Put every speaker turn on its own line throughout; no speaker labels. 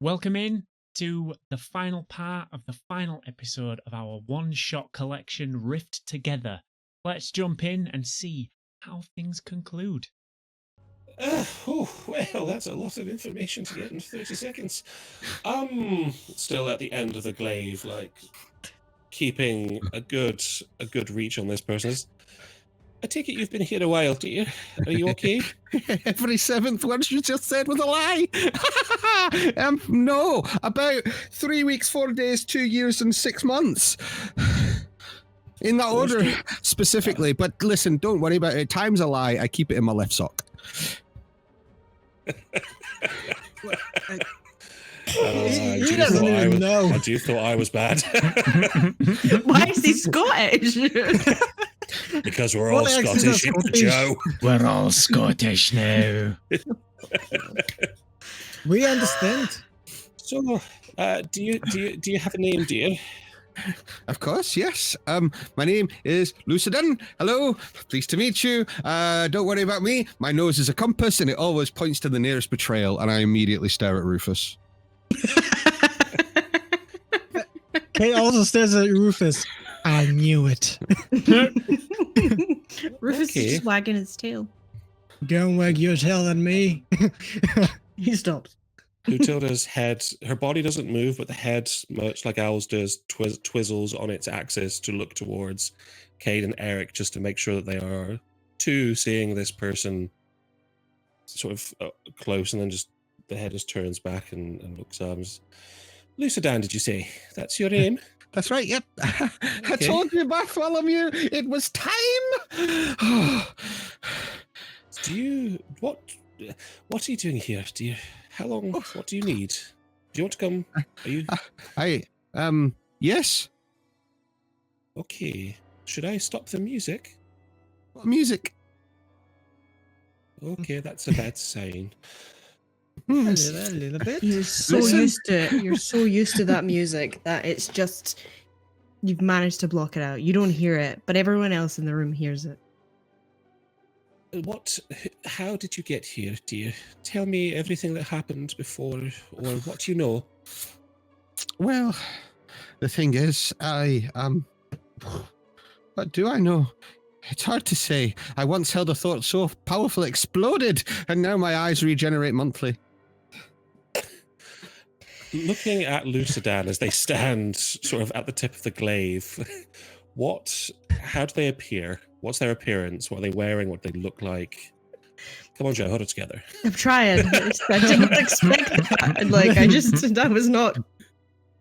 Welcome in to the final part of the final episode of our one-shot collection, Rift Together. Let's jump in and see how things conclude.
Well, that's a lot of information to get in 30 seconds. Still at the end of the glaive, like, keeping a good reach on this person. I take it you've been here a while, dear. Are you okay?
Every seventh word you just said was a lie. No, about 3 weeks, 4 days, 2 years, and 6 months. In that order, specifically. But listen, don't worry about it. Time's a lie. I keep it in my left sock.
He doesn't even know.
I do thought I was bad.
Why is he Scottish?
Because we're all Scottish, Joe.
We're all Scottish now.
We understand.
So, do you have a name, dear?
Of course, yes. My name is Lucidin. Hello, pleased to meet you. Don't worry about me. My nose is a compass and it always points to the nearest betrayal, and I immediately stare at Rufus.
Kate also stares at Rufus. I knew it.
Rufus is just wagging his tail.
Don't wag your tail at me.
He stops.
Utilda's head, her body doesn't move, but the head, much like Owl's does, twizzles on its axis to look towards Cade and Eric, just to make sure that they are too seeing this person sort of close, and then just the head just turns back and looks up. Lucidan, did you say? That's your name?
That's right, yep. I
Okay.
told you, Bartholomew, it was time.
What are you doing here, dear? How long? What do you need? Do you want to come? Are you?
Yes.
Okay. Should I stop the music?
What music?
Okay, that's a bad sign.
A little bit.
You're so
Listen.
used to it. You're so used to that music that it's just you've managed to block it out. You don't hear it, but everyone else in the room hears it.
How did you get here, dear? Tell me everything that happened before, or what you know.
Well, the thing is, what do I know? It's hard to say. I once held a thought so powerful it exploded, and now my eyes regenerate monthly.
Looking at Lucidan as they stand sort of at the tip of the glaive, how do they appear? What's their appearance? What are they wearing? What do they look like? Come on, Joe, hold it together.
I'm trying. I didn't expect that. That was not.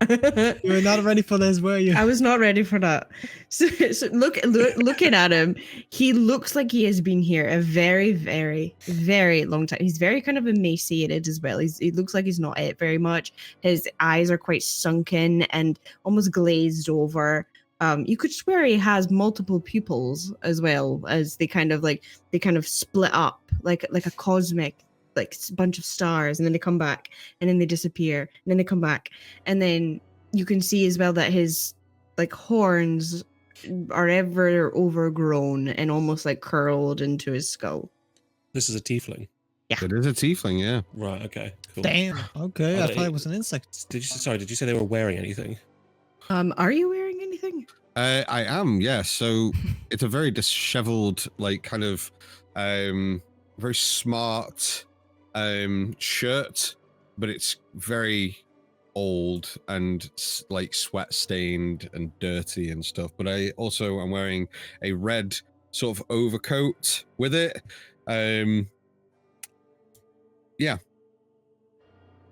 You were not ready for this, were you?
I was not ready for that. So looking at him, he looks like he has been here a very, very, very long time. He's very kind of emaciated as well. He looks like he's not ate very much. His eyes are quite sunken and almost glazed over. You could swear he has multiple pupils as well, as they kind of split up like a cosmic bunch of stars, and then they come back, and then they disappear, and then they come back, and then you can see as well that his horns are ever overgrown and almost curled into his skull.
This is a tiefling.
Yeah.
It is a tiefling, yeah.
Right, okay, cool.
Damn. Okay, I thought it was an insect.
Did you say they were wearing anything?
Are you wearing anything?
I am, yeah. So it's a very disheveled, kind of very smart shirt, but it's very old and sweat stained and dirty and stuff. But I also am wearing a red sort of overcoat with it. Yeah.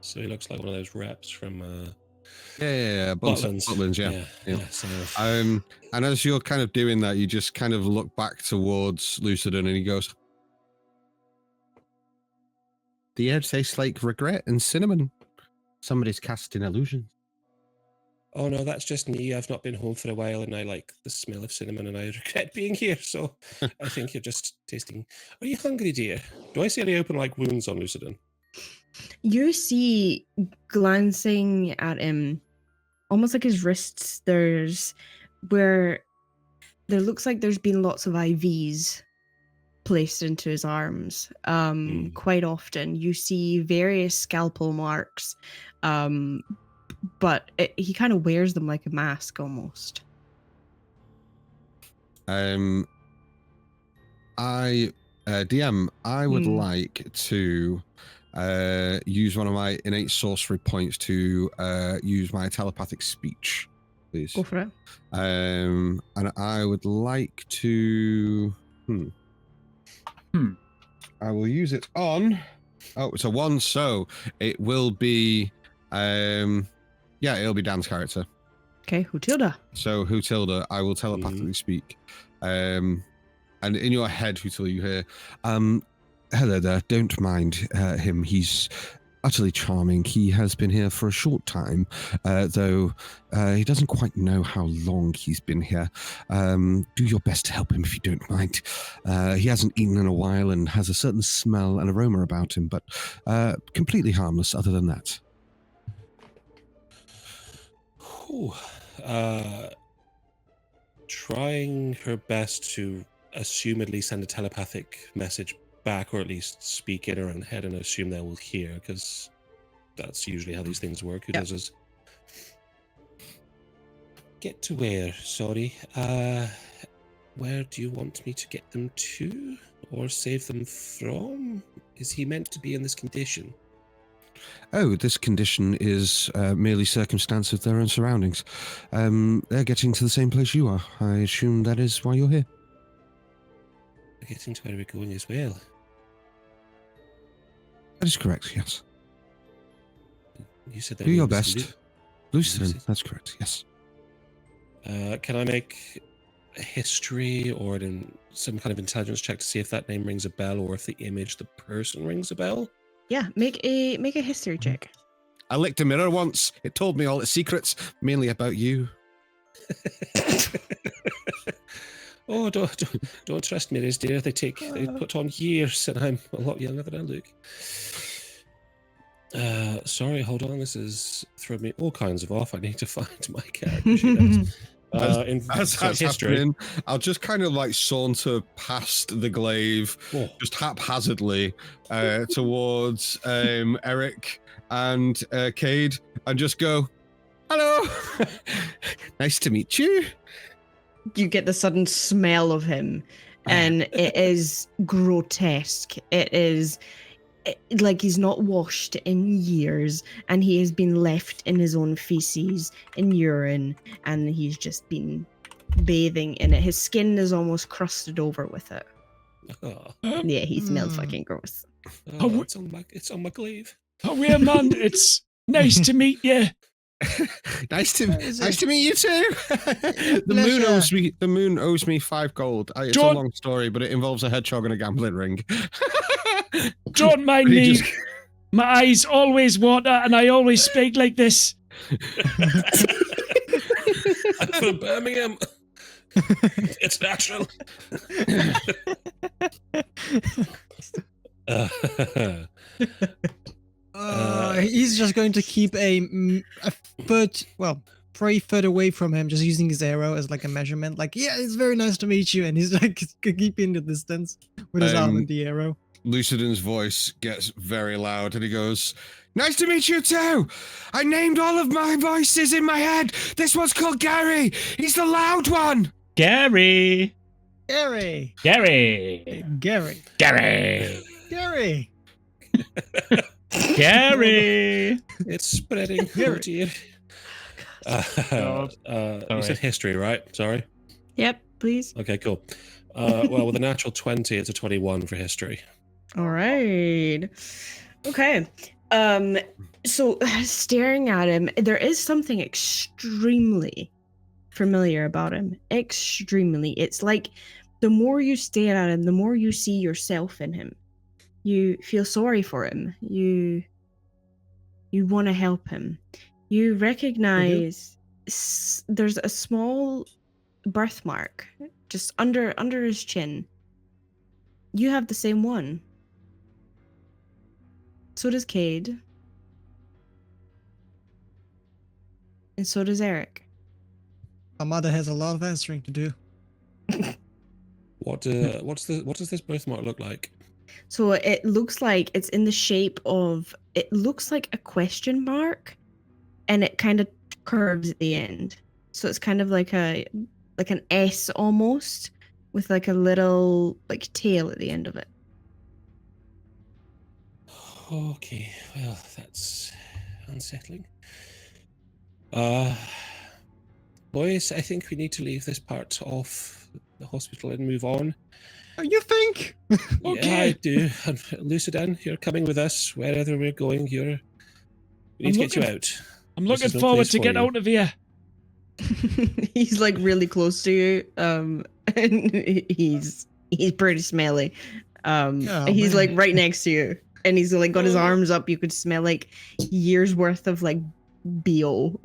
So he looks like one of those reps from
Yeah, Butlins, yeah.
So,
and as you're kind of doing that, you just kind of look back towards Lucidin, and he goes, "The air tastes like regret and cinnamon. Somebody's casting illusions."
oh no, that's just me. I've not been home for a while, and I like the smell of cinnamon, and I regret being here. So I think you're just tasting. Are you hungry, dear? Do I see any open wounds on Lucidin?
You see, glancing at him, almost like his wrists, there looks like there's been lots of IVs placed into his arms. Quite often, you see various scalpel marks, but he kind of wears them like a mask almost.
DM, I would
Hmm.
like to use one of my innate sorcery points to use my telepathic speech, please.
Go for it.
And I would like to. I will use it on. Oh, it's a 1, so it will be. It'll be Dan's character.
Okay, Hutilda.
So Hutilda, I will telepathically speak. And in your head, Hutilda, you hear, hello there, don't mind him. He's utterly charming. He has been here for a short time, though he doesn't quite know how long he's been here. Do your best to help him if you don't mind. He hasn't eaten in a while and has a certain smell and aroma about him, but completely harmless other than that.
Whew. Trying her best to assumedly send a telepathic message back, or at least speak in her own head and assume they will hear, because that's usually how these things work. Who does this? Get to where? Sorry. Where do you want me to get them to? Or save them from? Is he meant to be in this condition?
Oh, this condition is merely circumstance of their own surroundings. They're getting to the same place you are. I assume that is why you're here.
We're getting to where we're going as well.
That is correct, yes.
You said that.
Do your best. Lucidin, that's correct, yes.
Can I make a history or some kind of intelligence check to see if that name rings a bell, or if the image, the person, rings a bell?
Yeah, make a history check.
I licked a mirror once. It told me all its secrets, mainly about you.
Oh, don't trust mirrors, dear. They put on years, and I'm a lot younger than I look. Sorry, hold on. This is throwing me all kinds of off. I need to find my character sheet.
As that's happening, I'll just kind of like saunter past the glaive, just haphazardly, towards Eric and Cade, and just go, "Hello, nice to meet you."
You get the sudden smell of him, and it is grotesque. It is like he's not washed in years, and he has been left in his own feces and urine, and he's just been bathing in it. His skin is almost crusted over with it. Yeah, he smells fucking gross.
It's on my glaive.
Oh, yeah, man, it's nice to meet you.
nice to meet you too. The moon owes me 5 gold. It's a long story, but it involves a hedgehog and a gambling ring.
Don't mind me. My eyes always water, and I always speak like this.
I'm from Birmingham. It's natural.
He's just going to keep a foot, 3 foot away from him, just using his arrow as like a measurement. Like, yeah, it's very nice to meet you. And he's like keeping the distance with his arm and the arrow.
Lucidin's voice gets very loud and he goes, "Nice to meet you too. I named all of my voices in my head. This one's called Gary. He's the loud one."
Gary.
Gary.
Gary.
Gary.
Gary.
Gary.
Gary.
It's spreading. Oh dear. You said history, right? Sorry.
Yep, please.
Okay, cool. Well, with a natural 20, it's a 21 for history.
All right. Okay. So staring at him, there is something extremely familiar about him. Extremely. It's like the more you stare at him, the more you see yourself in him. You feel sorry for him. You want to help him. You recognize there's a small birthmark just under his chin. You have the same one. So does Cade. And so does Eric.
My mother has a lot of answering to do.
What does this birthmark look like?
So it looks like it's in the shape of, it looks like a question mark, and it kind of curves at the end. So it's kind of like an S almost, with like a little like tail at the end of it.
Okay, well, that's unsettling. Boys, I think we need to leave this part of the hospital and move on.
Oh, you think?
Yeah, I do. And Lucidan, you're coming with us wherever we're going. We need to get you out.
I'm
This
looking
is no
forward
place
to
for
get
you.
out of here.
He's like really close to you, and he's pretty smelly.
Oh,
He's
man.
like right next to you, and he's like got his arms up. You could smell like years worth of like BO.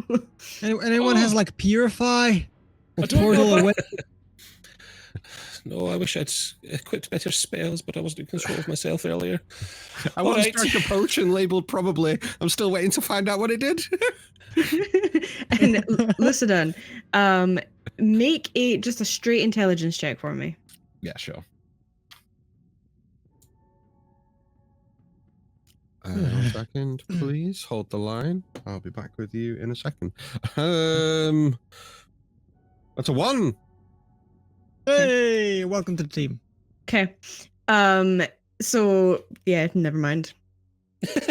Anyone has like purify?
I don't know
Portal
about-
away.
No, I wish I'd equipped better spells, but I wasn't in control of myself earlier.
I once
Alright.
drank a potion labeled probably. I'm still waiting to find out what it did.
And Lucidan, make just a straight intelligence check for me.
Yeah, sure. 1 second, please. Hold the line. I'll be back with you in a second. That's a 1.
Hey, welcome to the team.
Okay. So yeah, never mind.
Nothing.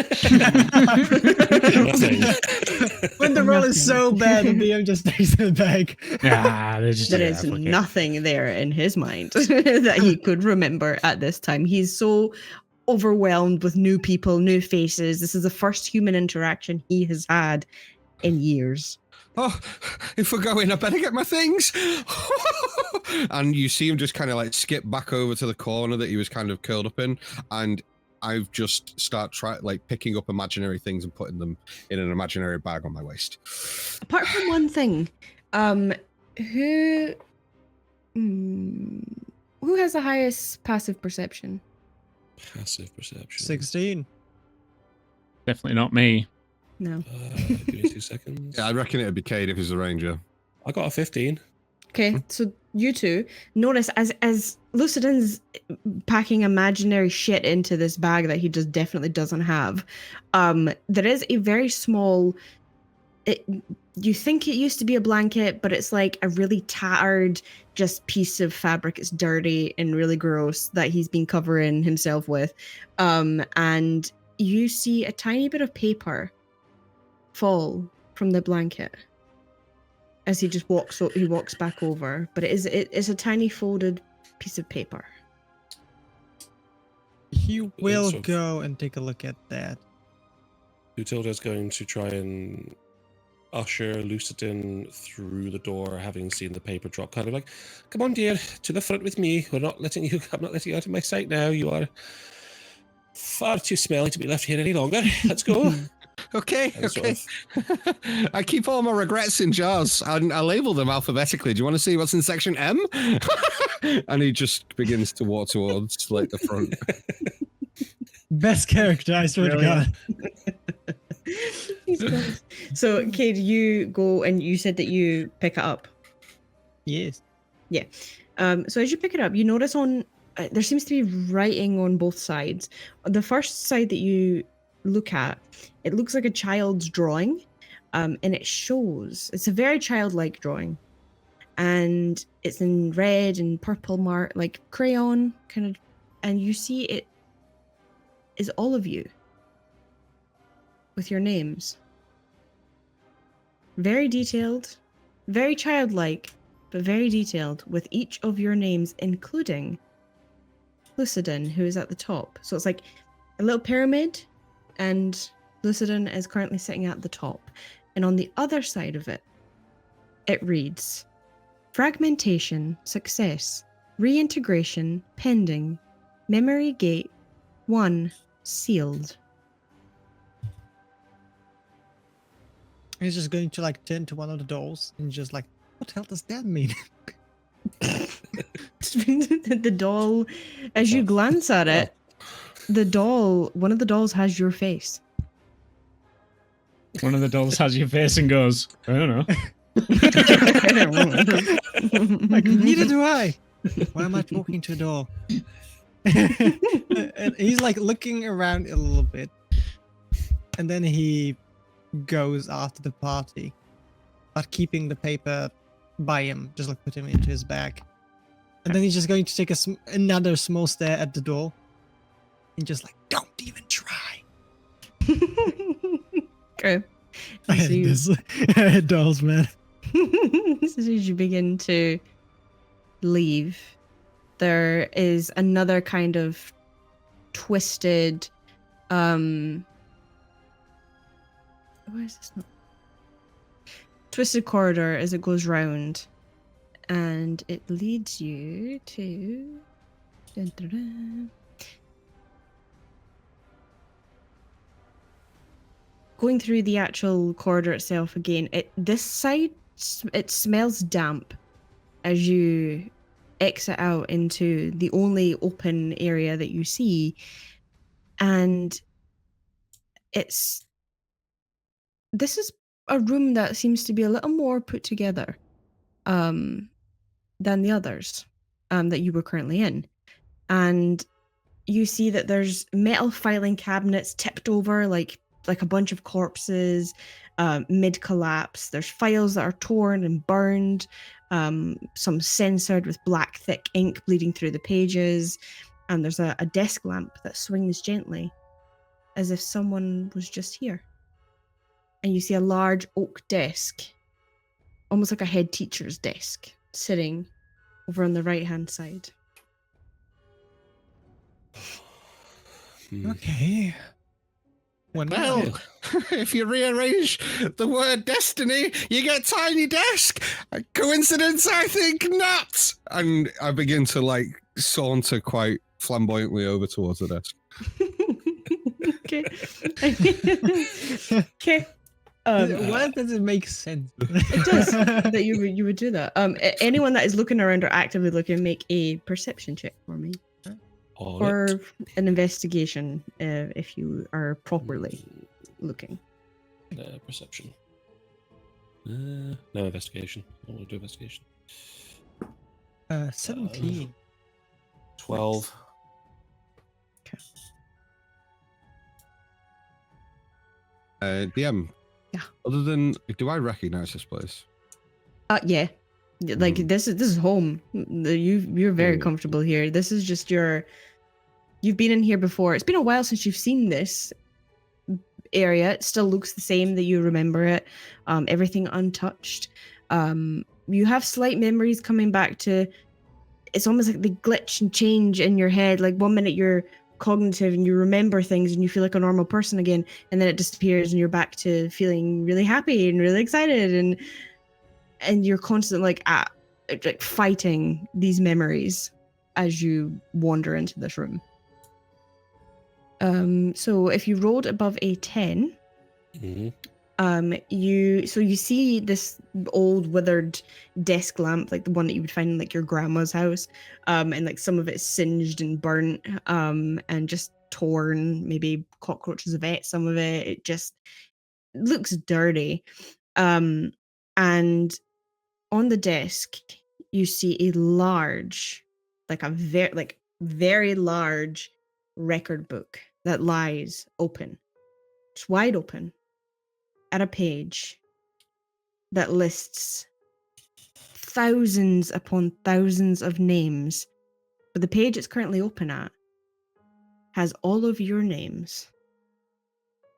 When the roll is so bad, the DM just takes it back.
Ah, they're just
There is nothing there in his mind that he could remember at this time. He's so overwhelmed with new people, new faces. This is the first human interaction he has had in years.
Oh, if we're going, I better get my things. And you see him just kind of like skip back over to the corner that he was kind of curled up in, and I've just start picking up imaginary things and putting them in an imaginary bag on my waist.
Apart from one thing, who has the highest passive perception?
Passive perception.
16.
Definitely not me.
No.
Give me 2 seconds.
Yeah, I reckon it'd be Cade if he's the ranger.
I got a 15.
Okay, so you two notice as Lucidan's packing imaginary shit into this bag that he just definitely doesn't have. There is a very small. You think it used to be a blanket, but it's like a really tattered, just piece of fabric. It's dirty and really gross that he's been covering himself with. And you see a tiny bit of paper fall from the blanket as he just walks back over, but it's a tiny folded piece of paper.
He will
sort of-
go and take a look at that.
Utilda's going to try and usher Lucidin through the door, having seen the paper drop, kind of like, come on, dear, to the front with me. I'm not letting you out of my sight now. You are far too smelly to be left here any longer. Let's go.
Okay,
And sort
okay. I keep all my regrets in jars and I label them alphabetically. Do you want to see what's in section M? And he just begins to walk towards like the front.
Best character, I swear to God.
So, Cade, you go and you said that you pick it up.
Yes.
So as you pick it up, you notice there seems to be writing on both sides. The first side that you look at, it looks like a child's drawing, and it's a very childlike drawing, and it's in red and purple like crayon kind of, and you see it is all of you with your names. Very detailed, very childlike, but very detailed, with each of your names, including Lucidin, who is at the top. So it's like a little pyramid, and Lucidin is currently sitting at the top. And on the other side of it, it reads, Fragmentation, Success, Reintegration, Pending, Memory Gate, 1, Sealed.
He's just going to like turn to one of the dolls and just like, what the hell does that mean?
The doll, as you glance at it, one of the dolls has your face.
One of the dolls has your face and goes, I don't know.
Like, neither do I. Why am I talking to a door? And he's like looking around a little bit, and then he goes after the party, but keeping the paper by him, just like put him into his bag. And then he's just going to take another small stare at the door, and just like, don't even try.
Okay.
I
So
hate
you,
this. Dolls, man.
as you begin to leave, there is another kind of twisted why is this not twisted corridor as it goes round, and it leads you to dun, dun, dun. Going through the actual corridor itself again. This side, it smells damp as you exit out into the only open area that you see, and this is a room that seems to be a little more put together than the others that you were currently in. And you see that there's metal filing cabinets tipped over like a bunch of corpses mid collapse. There's files that are torn and burned, some censored with black thick ink bleeding through the pages, and there's a desk lamp that swings gently as if someone was just here. And you see a large oak desk, almost like a head teacher's desk, sitting over on the right hand side.
Okay.
Well, if you rearrange the word destiny, you get tiny desk. A coincidence? I think not. And I begin to like saunter quite flamboyantly over towards the desk.
Okay. Okay.
Why does it make sense?
It does that you would do that. Anyone that is looking around or actively looking, make a perception check for me, or an investigation if you are properly looking.
Perception. No investigation. I want to do investigation.
17.
12.
DM.
Yeah.
Other than, do I recognize this place?
Yeah. Like this is home. You're very comfortable here. This is just you've been in here before. It's been a while since you've seen this area. It still looks the same that you remember it. Everything untouched. You have slight memories coming back to, it's almost like they glitch and change in your head. Like 1 minute you're cognitive and you remember things and you feel like a normal person again, and then it disappears and you're back to feeling really happy and really excited, and you're constantly like fighting these memories as you wander into this room. So if you rolled above a 10, you see this old withered desk lamp, like the one that you would find in like your grandma's house, and like some of it's singed and burnt, and just torn, maybe cockroaches have ate some of it. It just looks dirty. And on the desk you see a large, like a very large record book that lies open. It's wide open at a page that lists thousands upon thousands of names, but the page it's currently open at has all of your names,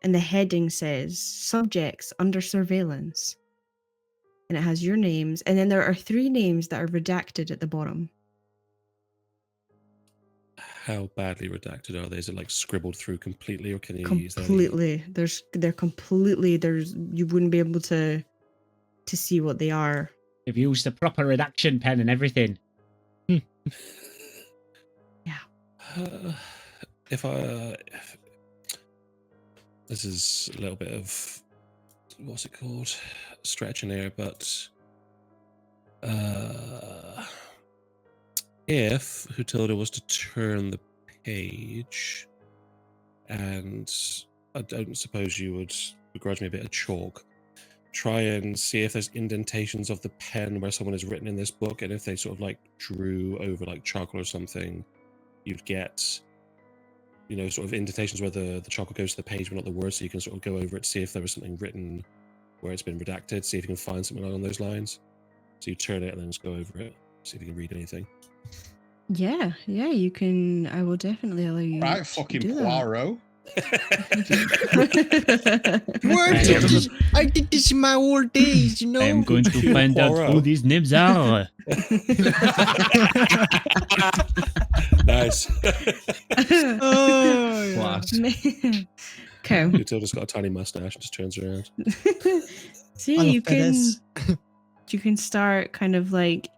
and the heading says subjects under surveillance, and it has your names, and then there are 3 names that are redacted at the bottom.
How badly redacted are they? Is it like scribbled through completely, or can you use that?
Completely. They're completely, you wouldn't be able to see what they are.
They've used the proper redaction pen and everything.
Yeah.
This is a little bit of, what's it called, stretching here, but if Hutilda was to turn the page, and I don't suppose you would begrudge me a bit of chalk, try and see if there's indentations of the pen where someone has written in this book, and if they sort of like drew over like charcoal or something, you'd get, you know, sort of indentations where the charcoal goes to the page but not the words, so you can sort of go over it, see if there was something written where it's been redacted, see if you can find something along those lines. So you turn it and then just go over it, see if you can read anything.
Yeah, you can. I will definitely allow you.
Right,
to
fucking
do that.
Poirot.
I did this in my old days, you know.
I am going to find out who
Poirot.
these nibs are.
Nice.
Oh, yeah.
Class.
Okay.
Utilda's got a tiny mustache and just turns around.
See,
I love
you can
feathers.
you can start kind of like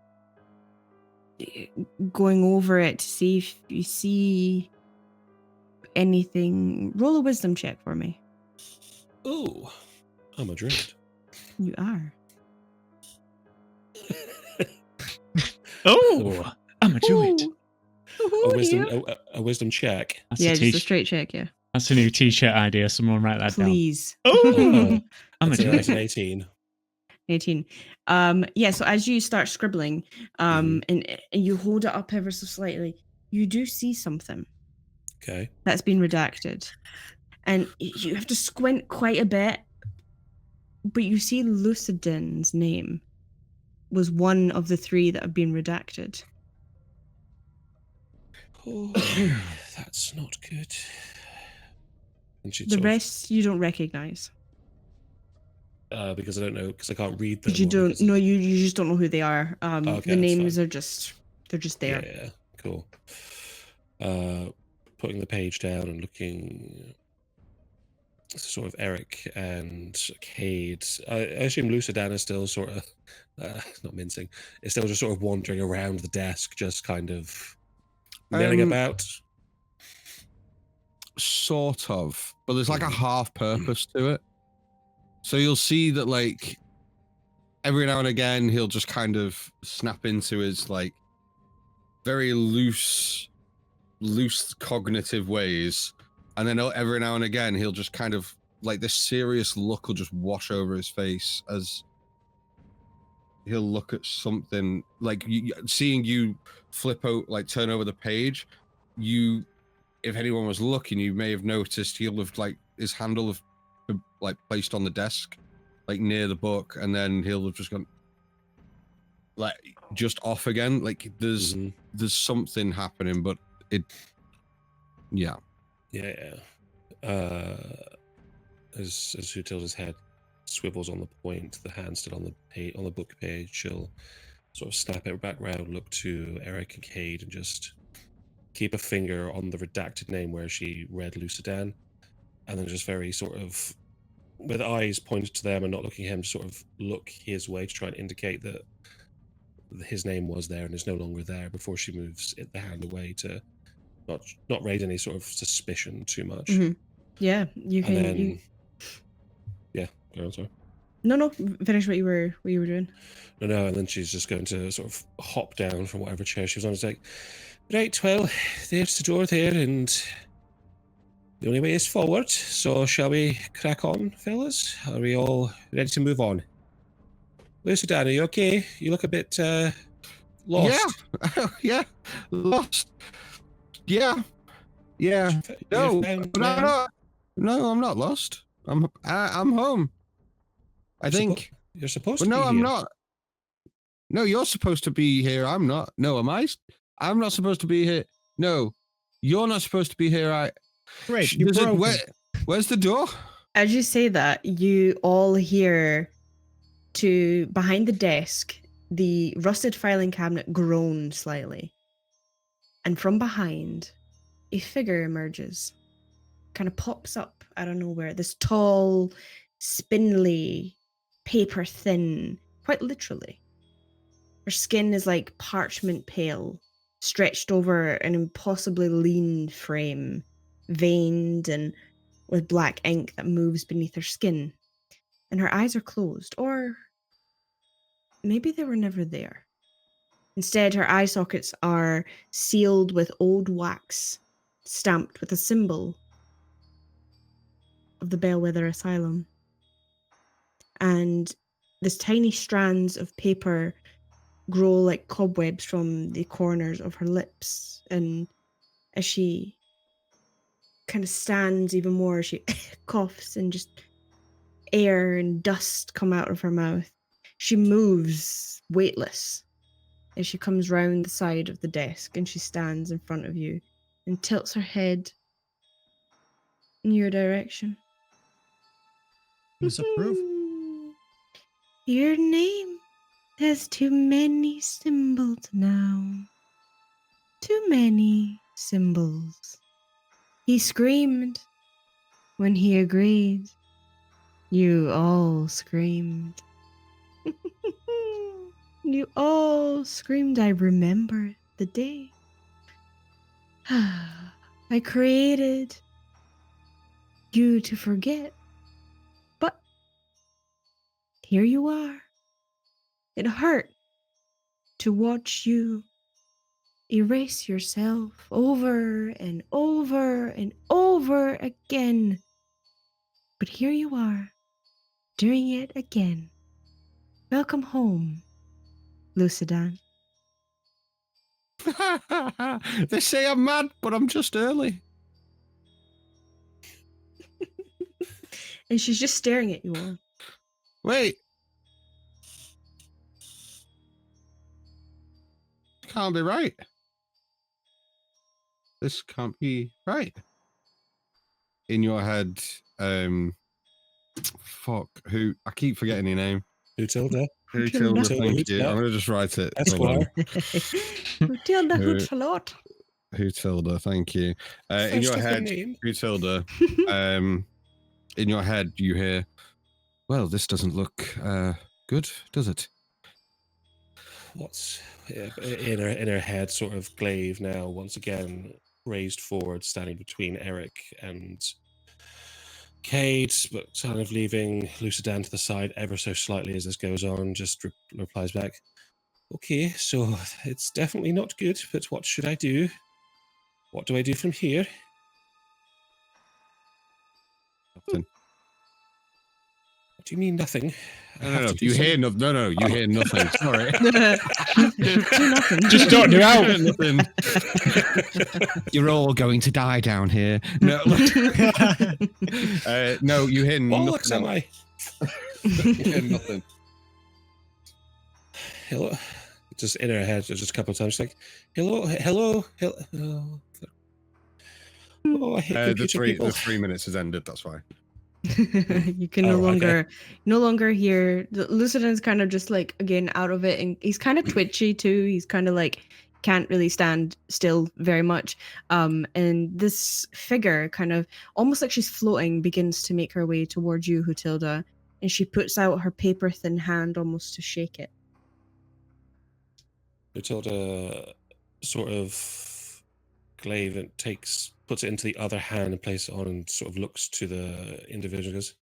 going over it to see if you see anything. Roll a wisdom check for me.
Oh, I'm adrift.
You are.
Oh, I'm a druid.
Ooh.
A wisdom check.
That's
Yeah,
a
just a
t-
straight check, yeah.
That's a new t-shirt idea. Someone write that
Please.
down. Oh, I'm a
That's
druid.
an 18.
18. Yeah, so as you start scribbling, and you hold it up ever so slightly, you do see something
Okay.
that's been redacted. And you have to squint quite a bit, but you see Lucidin's name was one of the 3 that have been redacted.
Oh, that's not good. And she'd
The
sort
rest you don't recognize.
of, because I don't know, because I can't read them.
Because you
or
don't
because-
know, you just don't know who they are.
Okay,
The
that's
names
fine.
are just there.
Yeah, cool. Putting the page down and looking, sort of Eric and Cade. I assume Lucidan is still sort of, not mincing, is still just sort of wandering around the desk, just kind of milling about.
Sort of, but there's like a half purpose to it. So you'll see that like every now and again he'll just kind of snap into his like very loose cognitive ways, and then every now and again he'll just kind of like this serious look will just wash over his face as he'll look at something like seeing you flip out, like turn over the page. If anyone was looking, you may have noticed he'll have like his hand will have like placed on the desk, like near the book, and then he'll have just gone like just off again. Like there's something happening, but yeah.
As Utilda's head swivels on the point, the hand still on the book page, she'll sort of snap it back round, look to Eric and Cade, and just keep a finger on the redacted name where she read Lucidan, and then just very sort of, with eyes pointed to them and not looking at him, sort of look his way to try and indicate that his name was there and is no longer there before she moves the hand away to not raise any sort of suspicion too much.
Yeah, you can.
And then, yeah, go on, sorry.
No, finish what you were doing.
No, and then she's just going to sort of hop down from whatever chair she was on. It's like, right, well, there's the door there, and the only way is forward. So shall we crack on, fellas? Are we all ready to move on? Lucidan, are you okay? You look a bit lost.
Yeah, lost. Yeah. No, I'm not lost. I'm home. I think.
You're supposed
But
to be
no, I'm
here.
not. No, you're supposed to be here. I'm not. No, am I? I'm not supposed to be here. No, you're not supposed to be here.
Great, you broke it.
Where's the door?
As you say that, you all hear behind the desk, the rusted filing cabinet groan slightly. And from behind, a figure emerges. Kind of pops up out of nowhere. This tall, spindly, paper thin, quite literally. Her skin is like parchment pale, stretched over an impossibly lean frame, veined and with black ink that moves beneath her skin. And her eyes are closed, or maybe they were never there. Instead, her eye sockets are sealed with old wax, stamped with a symbol of the Bellwether Asylum. and this tiny strands of paper grow like cobwebs from the corners of her lips. And as she kind of stands even more, she coughs and just air and dust come out of her mouth. She moves weightless as she comes round the side of the desk, and she stands in front of you and tilts her head in your direction.
Disapprove.
Your name has too many symbols now. Too many symbols. He screamed when he agreed. You all screamed. You all screamed. I remember the day. I created you to forget. But here you are. It hurt to watch you erase yourself over and over and over again. But here you are, doing it again. Welcome home, Lucidan.
They say I'm mad, but I'm just early.
And she's just staring at you all.
Wait. Can't be right. This can't be right. In your head, fuck, who? I keep forgetting your name.
Utilda.
Hutilda,
Hutilda,
thank you.
yeah.
I'm going to just write it.
That's
Hold on.
Matilda
Who-
Hutzalot.
Hutilda, thank you. In
First
your
of her
head,
name.
Hutilda, in your head, you hear, well, this doesn't look good, does it?
What's in her head? Sort of glaive now, once again raised forward, standing between Eric and Cade, but kind of leaving Lucidan to the side ever so slightly as this goes on. Just replies back, "Okay, so it's definitely not good. But what should I do? What do I do from here?"
Nothing.
What do you mean nothing? I
No,
have
no,
to do
you hear
something.
no, you hear nothing. Sorry.
Do nothing.
Just don't do out.
Nothing. You're all going to die down here. No, no, you hear
Bollocks,
nothing.
am I?
You hear nothing.
Hello. Just in her head, just a couple of times, she's like, hello. Oh, I hate computer people.
The 3 minutes has ended. That's why.
You can no longer hear. Lucidan's kind of just like again out of it, and he's kind of twitchy too. He's kind of like can't really stand still very much. And this figure, kind of almost like she's floating, begins to make her way towards you, Hutilda, and she puts out her paper thin hand almost to shake it.
Utilda sort of glaive and puts it into the other hand and places it on and sort of looks to the individual and goes,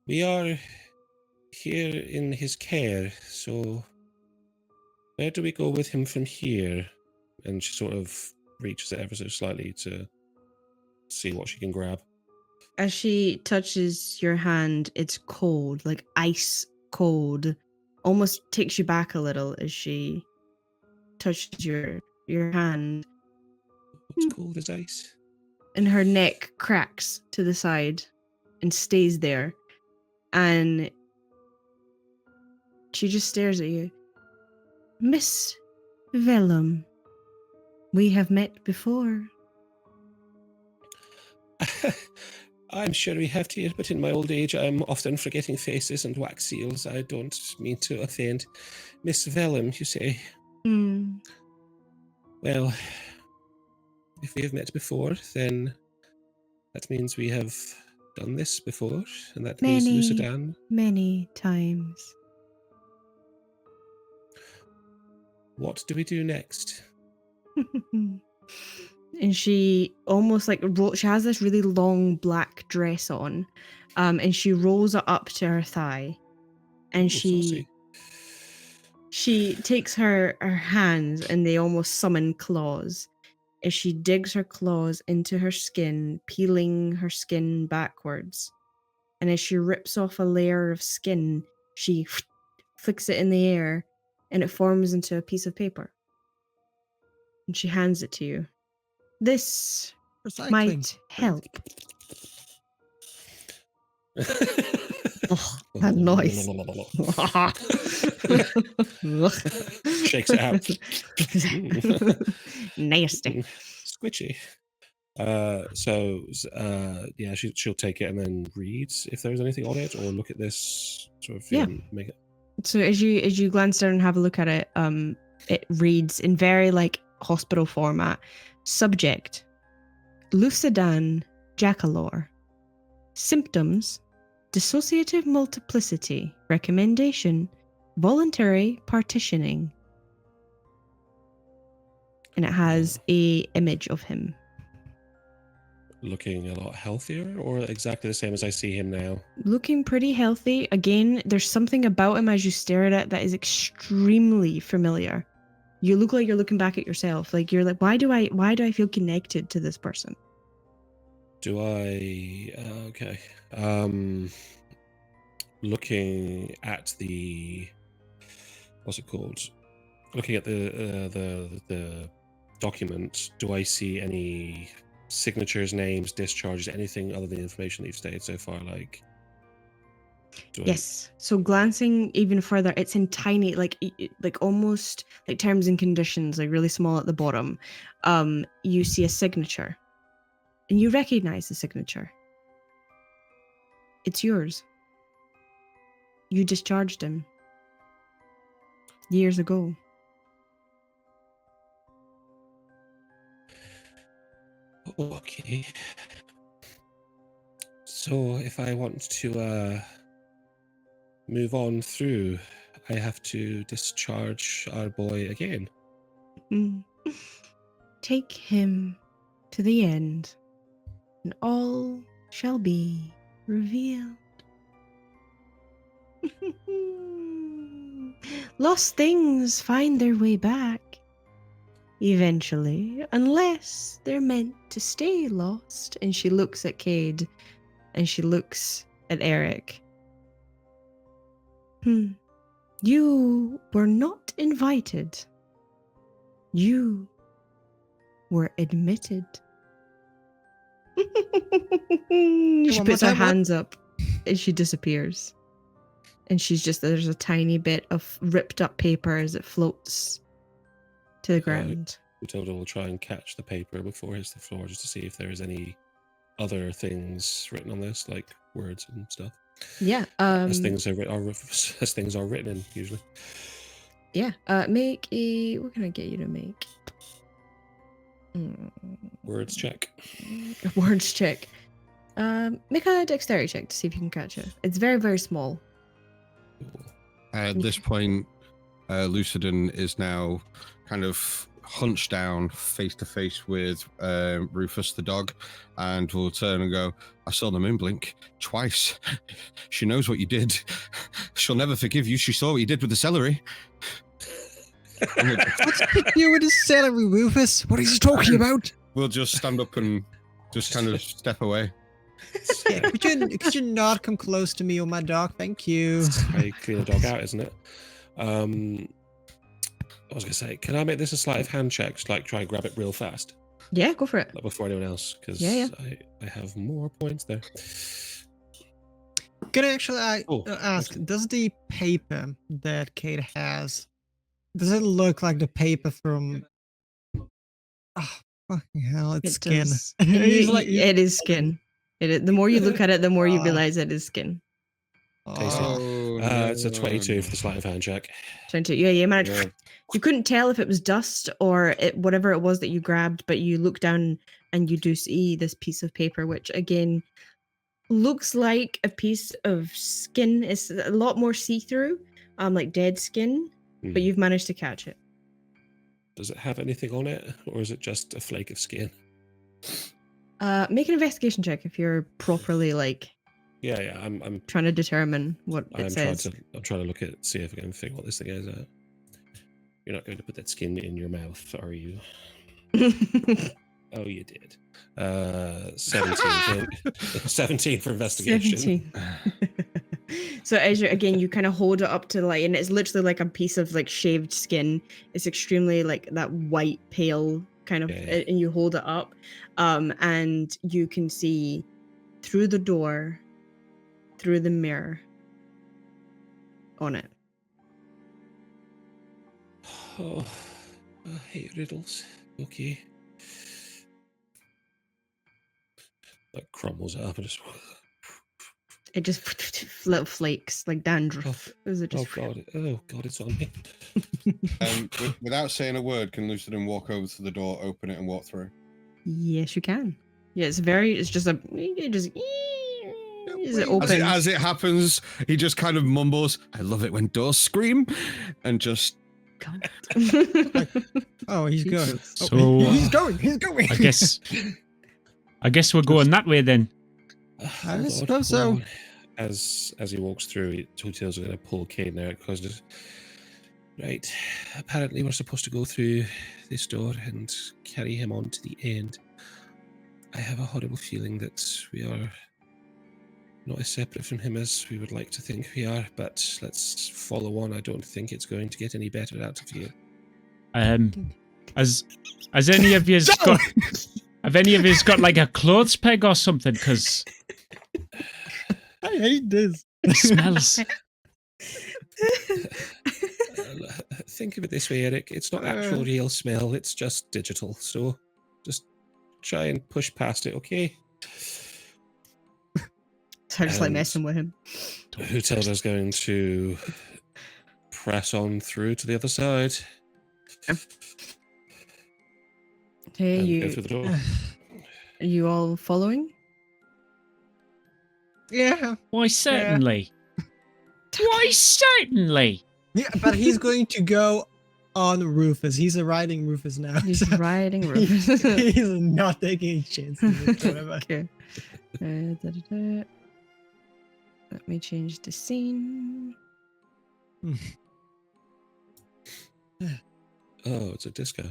"We are here in his care, so where do we go with him from here?" And she sort of reaches it ever so slightly to see what she can grab.
As she touches your hand, it's cold, like ice cold. Almost takes you back a little as she touches your hand.
What's cold as ice?
And her neck cracks to the side and stays there. And she just stares at you. Miss Vellum, we have met before.
I'm sure we have, dear, but in my old age I'm often forgetting faces and wax seals. I don't mean to offend. Miss Vellum, you say? Well, if we have met before, then that means we have done this before, and that means Lucidan.
Many times.
What do we do next?
And she almost like she has this really long black dress on, and she rolls it up to her thigh, and
Saucy.
she takes her hands and they almost summon claws as she digs her claws into her skin, peeling her skin backwards, And as she rips off a layer of skin, she flicks it in the air and it forms into a piece of paper. And she hands it to you. This
Recycling.
might help. Oh, that noise.
Shakes it out.
Nasty.
Squitchy. Yeah, she'll take it and then read if there's anything on it, or look at this sort of make it.
So as you glance down and have a look at it, it reads in very like hospital format. Subject: Lucidan Jackalore. Symptoms: dissociative multiplicity. Recommendation: voluntary partitioning. And it has a image of him.
Looking a lot healthier, or exactly the same as I see him now?
Looking pretty healthy. Again, there's something about him as you stare at it that is extremely familiar. You look like you're looking back at yourself. Like you're like, why do I feel connected to this person?
Do I? Okay. Looking at the, what's it called? Looking at the document, do I see any signatures, names, discharges, anything other than the information that you've stated so far? Like,
yes. So glancing even further, it's in tiny, like almost like terms and conditions, like really small at the bottom. You see a signature, and you recognize the signature. It's yours. You discharged him years ago.
Okay. So if I want to move on through, I have to discharge our boy again.
Take him to the end, and all shall be revealed. Lost things find their way back. Eventually, unless they're meant to stay lost. And she looks at Cade, and she looks at Eric. You were not invited. You were admitted. She puts her hands up, and she disappears. And there's a tiny bit of ripped up paper as it floats to the ground.
Utoda will try and catch the paper before it hits the floor, just to see if there is any other things written on this, like words and stuff.
Yeah.
As things are written in usually.
Yeah. Make a. What can I get you to make?
Words check.
Words check. Make a dexterity check to see if you can catch it. It's very, very small.
At this point, Lucidin is now kind of hunched down face to face with Rufus the dog, and will turn and go, I saw the moon blink twice. She knows what you did. She'll never forgive you. She saw what you did with the celery.
What's with you with his celery, Rufus? What is he talking about?
We'll just stand up and just kind of step away.
Yeah, could you not come close to me or my dog? Thank you.
It's how you clean a dog out, isn't it? I was gonna say, can I make this a sleight of hand check? Just like try and grab it real fast.
Yeah, go for it.
Like before anyone else, because
Yeah.
I have more points there.
Can I actually ask, does the paper that Kate has, does it look like the paper from... Oh, fucking hell, it's skin.
Does.
He's
It is skin. The more you look at it, the more you realize it is skin.
Tasty.
Oh,
It's a 22 for the sleight of hand check.
22. Yeah, you managed. You couldn't tell if it was dust or whatever it was that you grabbed, but you look down and you do see this piece of paper, which again looks like a piece of skin. It's a lot more see-through, like dead skin, but you've managed to catch it.
Does it have anything on it, or is it just a flake of skin?
Make an investigation check if you're properly like.
Yeah. I'm
trying to determine what it says.
I'm trying to look at, see if I can figure what this thing is. You're not going to put that skin in your mouth, are you? Oh, you did. 17. 17 for investigation.
17. So as you kind of hold it up to the light, and it's literally like a piece of like shaved skin. It's extremely like that white, pale kind of,
Okay.
and you hold it up, and you can see through the door, through the mirror on it.
Oh, I hate riddles. Okay. Like crumbles it up and just.
It just little flakes like dandruff. Is it
Oh
just?
god! Oh god! It's on me.
Without saying a word, can Lucidin walk over to the door, open it, and walk through?
Yes, you can. Yeah, it's just a. It just. Is it
As
opens?
as it happens, he just kind of mumbles, "I love it when doors scream," and just.
God.
Oh, he's going.
So-
Oh, he's going. He's going.
I guess we're going that way then.
I
Hold on,
suppose
hold
so.
on. As he walks through, Two Tails are going to pull Cade and Eric because just. Right. Apparently, we're supposed to go through this door and carry him on to the end. I have a horrible feeling that we are not as separate from him as we would like to think we are, but let's follow on. I don't think it's going to get any better out of here.
Has any of you got? Have any of you got like a clothes peg or something? Because
I hate this.
it smells.
Think of it this way, Eric. It's not actual real smell. It's just digital. So just try and push past it, okay?
So I just like messing with him.
Hutelda's going to press on through to the other side.
Okay,
and go
you
through the door.
are you all following?
Yeah.
Why certainly. Why certainly.
Yeah, but he's going to go on Rufus. He's riding Rufus now.
He's
so
riding
He's
Rufus.
not taking any chances whatsoever.
Okay. Da-da-da. Let me change the scene.
Oh, it's a disco.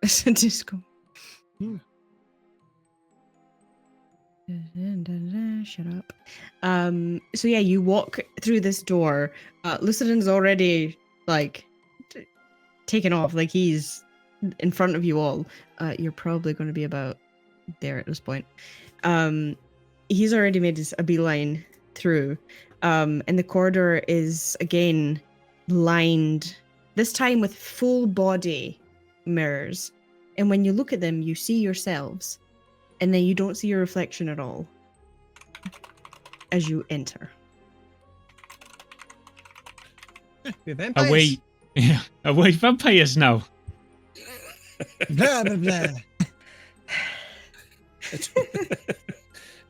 It's a disco.
Hmm.
Da-da-da-da, shut up. So yeah, you walk through this door. Lucidin's already like taken off, like he's in front of you all. You're probably going to be about there at this point. He's already made a beeline through, and the corridor is again lined, this time with full body mirrors. And when you look at them, you see yourselves, and then you don't see your reflection at all as you enter.
We're vampires.
Are we vampires now?
Blah, blah, blah.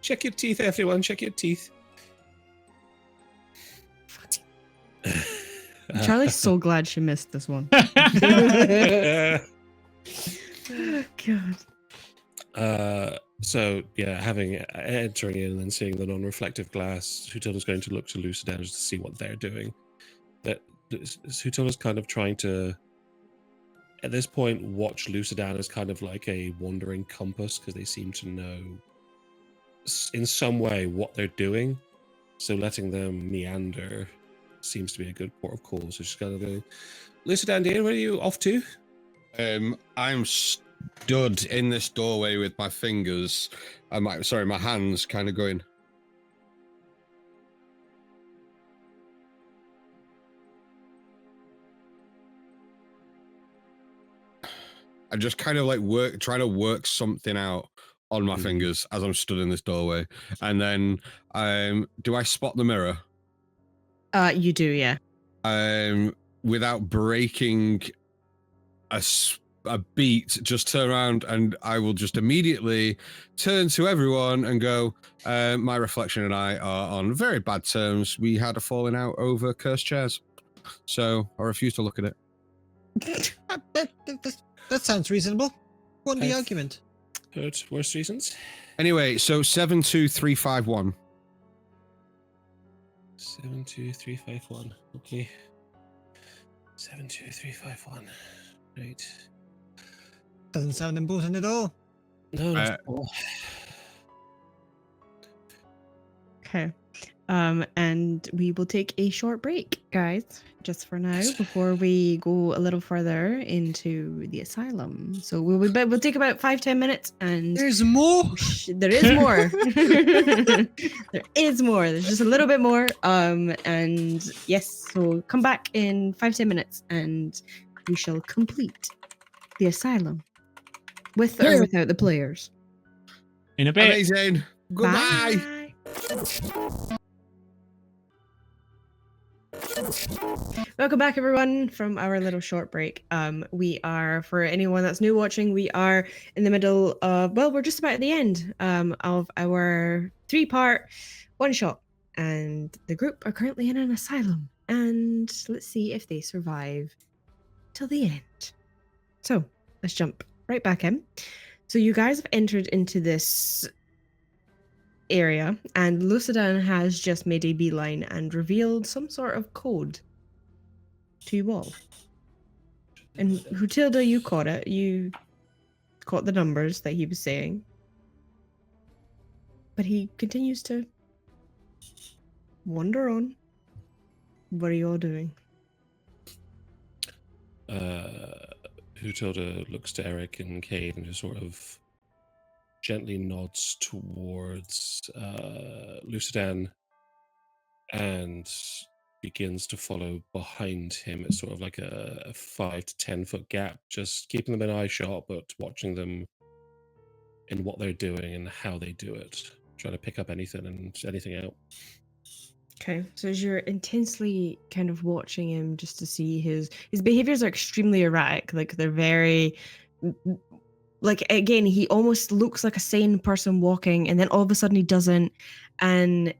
Check your teeth, everyone. Check your teeth.
Charlie's so glad she missed this one. God.
So yeah, entering in and then seeing the non-reflective glass, Hutilda's going to look to Lucidin to see what they're doing. But Hutilda's kind of trying to, at this point, watch Lucidin as kind of like a wandering compass, because they seem to know in some way what they're doing. So letting them meander seems to be a good port of call. So she's kind of going, Lucidin, dear, where are you off to?
I'm stood in this doorway with my fingers, my hands kind of going. I just kind of like trying to work something out on my fingers as I'm stood in this doorway. And then, do I spot the mirror?
You do, yeah.
Without breaking a beat, just turn around and I will just immediately turn to everyone and go, my reflection and I are on very bad terms. We had a falling out over cursed chairs. So I refuse to look at it.
That sounds reasonable. What's the
I've
argument?
Heard worse reasons.
Anyway, so 72351.
72351. Okay. 72351. Right.
Doesn't sound important at all.
No, not
Uh,
at all.
Okay. And we will take a short break, guys, just for now, before we go a little further into the asylum. So we'll take about 5-10 minutes, and
There's more.
there is more. There is more. There's just a little bit more. And yes, so come back in 5-10 minutes, and we shall complete the asylum with or without the players.
In a bit.
Amazing. Goodbye.
Bye. Welcome back, everyone, from our little short break. We are, for anyone that's new watching, we are in the middle of, well, we're just about at the end of our 3-part one-shot, and the group are currently in an asylum, and let's see if they survive till the end. So let's jump right back in. So you guys have entered into this area, and Lucidan has just made a beeline and revealed some sort of code to you all. And Hutilda, you caught it. You caught the numbers that he was saying. But he continues to wander on. What are you all doing?
Hutilda looks to Eric and Cade and just sort of gently nods towards Lucidan and begins to follow behind him. It's sort of like a 5 to 10 foot gap, just keeping them in eye shot, but watching them in what they're doing and how they do it, trying to pick up anything and anything out.
Okay, so as you're intensely kind of watching him just to see his behaviors are extremely erratic. Like they're very, like, again, he almost looks like a sane person walking, and then all of a sudden he doesn't, and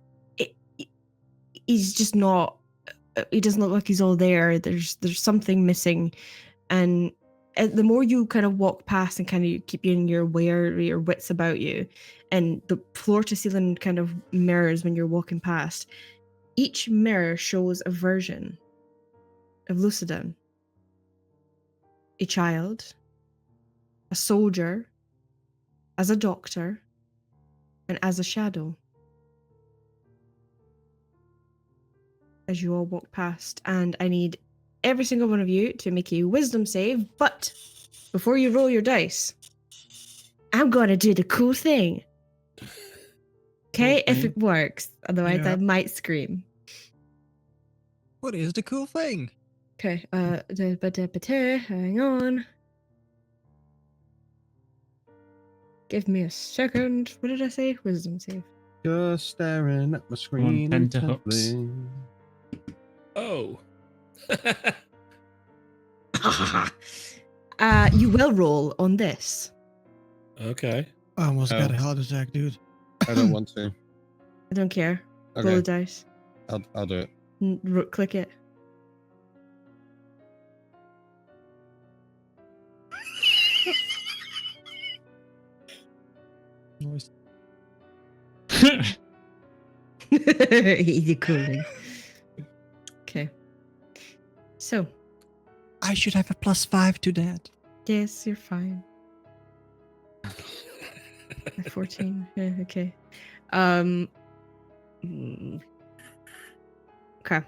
he's just not. He doesn't look like he's all there. There's something missing, and the more you kind of walk past and kind of keep you in your wits about you, and the floor to ceiling kind of mirrors when you're walking past. Each mirror shows a version of Lucidan. A child, a soldier, as a doctor, and as a shadow. As you all walk past, and I need every single one of you to make a wisdom save, but before you roll your dice, I'm gonna do the cool thing. Okay, if it works. Otherwise,
Yeah.
I might scream.
What is the cool thing?
Okay, hang on. Give me a second. What did I say? Wisdom save.
Just staring at my screen and
tenterhooks.
tumbling.
Oh.
You will roll on this.
Okay.
I almost got
Oh.
a heart attack, dude.
I don't want to.
I don't care. Roll the
Okay,
dice.
I'll do it.
Click it.
Noise.
Easy cooling. Okay. So,
I should have a +5 to that.
yes, you're fine. 14. Yeah, okay. Okay.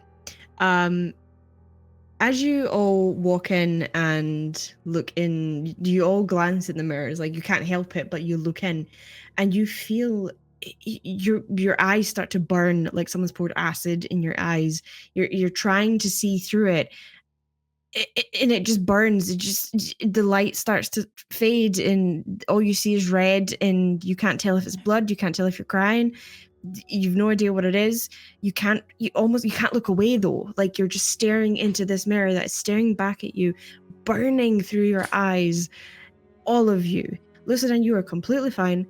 As you all walk in and look in, you all glance in the mirrors, like you can't help it, but you look in and you feel your eyes start to burn, like someone's poured acid in your eyes. You're trying to see through it. And it just burns. The light starts to fade, and all you see is red, and you can't tell if it's blood. You can't tell if you're crying. You've no idea what it is. You can't look away though. Like you're just staring into this mirror that's staring back at you, burning through your eyes. All of you, Lucidan, you are completely fine.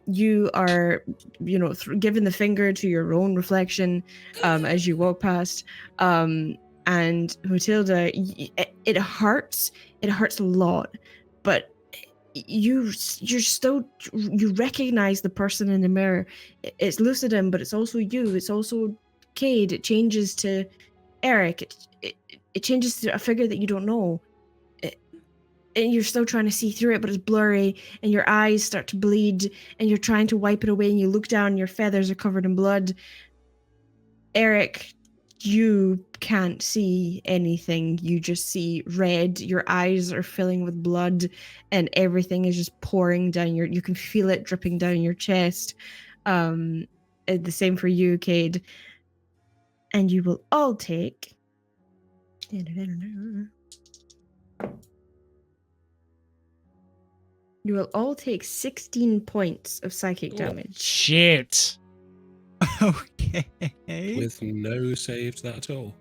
You are, giving the finger to your own reflection as you walk past. And Hutilda, it hurts. It hurts a lot, but you recognize the person in the mirror. It's Lucidan, but it's also you. It's also Cade. It changes to Eric. It changes to a figure that you don't know. and you're still trying to see through it, but it's blurry, and your eyes start to bleed, and you're trying to wipe it away, and you look down, and your feathers are covered in blood. Eric, you can't see anything. You just see red. Your eyes are filling with blood, and everything is just pouring down you can feel it dripping down your chest. The same for you, Cade. And you will all take... You will all take 16 points of psychic damage.
Shit.
Okay.
With no save to that at all.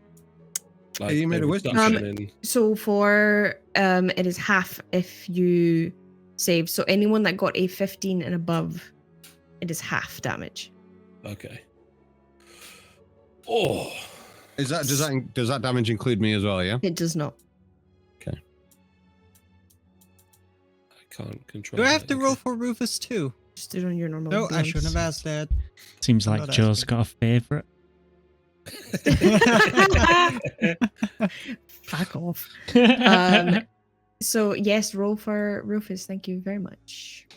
Like,
You made a wisdom
reduction
So for it is half if you save. So anyone that got a 15 and above, it is half damage.
Okay. Oh.
Does that damage include me as well? Yeah.
It does not.
I can't control.
Do I
that,
have to
okay.
roll for Rufus too?
Just do it on your normal.
No, I
blunt.
shouldn't have asked that.
Seems
I'm
like
not
Joe's
asking.
got a favourite.
Fuck off. So yes, roll for Rufus. Thank you very much.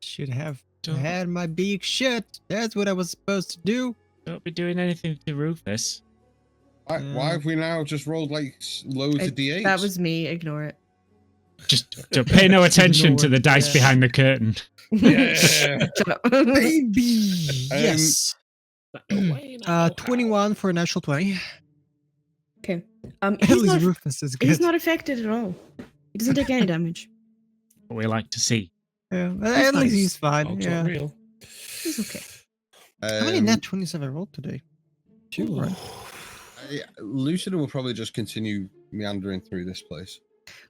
Should have
Don't-
had my beak shut. That's what I was supposed to do.
Don't be doing anything to Rufus.
Why have we now just rolled like loads of d8s?
That was me. Ignore it.
Just pay no attention to
Ignore
the dice
that.
behind the curtain.
Yeah.
Shut up.
Baby. Yes. 21 for a natural 20.
Okay.
At
He's
least
not,
Rufus is good.
he's not affected at all. He doesn't take any damage.
What we like to see.
Yeah, at least he's fine.
Odds
Yeah.
not real.
He's okay.
How many net 20s have I rolled today? 2, right?
Lucidum will probably just continue meandering through this place.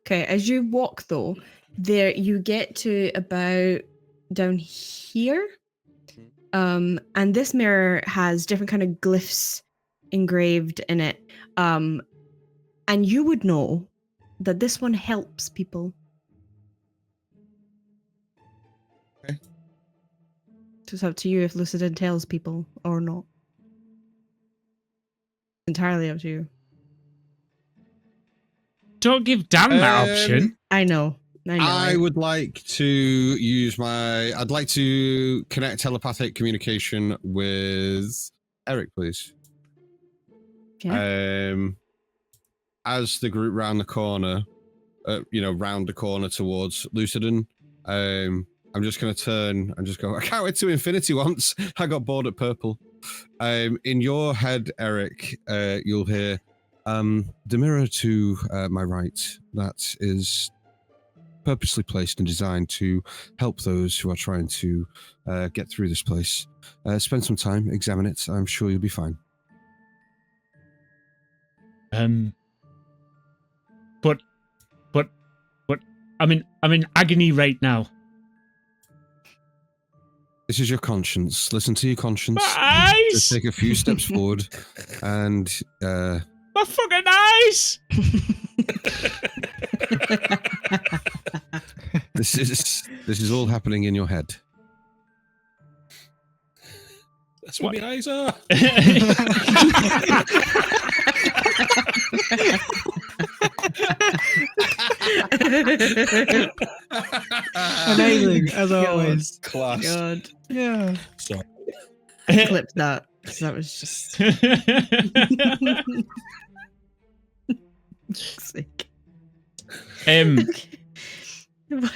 Okay, as you walk though, there you get to about down here. And this mirror has different kind of glyphs engraved in it. And you would know that this one helps people.
Okay.
So it's up to you if Lucidum tells people or not. Entirely up to you.
Don't give Dan that option.
I know.
I would like to use I'd like to connect telepathic communication with Eric, please.
Yeah.
As the group round the corner, round the corner towards Lucidum, I'm just going to turn and just go, I can't wait to infinity once. I got bored at purple. In your head, Eric, you'll hear, the mirror to my right, that is purposely placed and designed to help those who are trying to get through this place. Spend some time, examine it. I'm sure you'll be fine.
But I'm in agony right now.
This is your conscience. Listen to your conscience.
My
Just
eyes!
take a few steps forward, and
My fucking eyes!
this is all happening in your head.
That's what my eyes are.
Amazing, as
God.
always.
Class.
God.
Yeah.
Sorry.
Clip that. 'Cause that was just sick.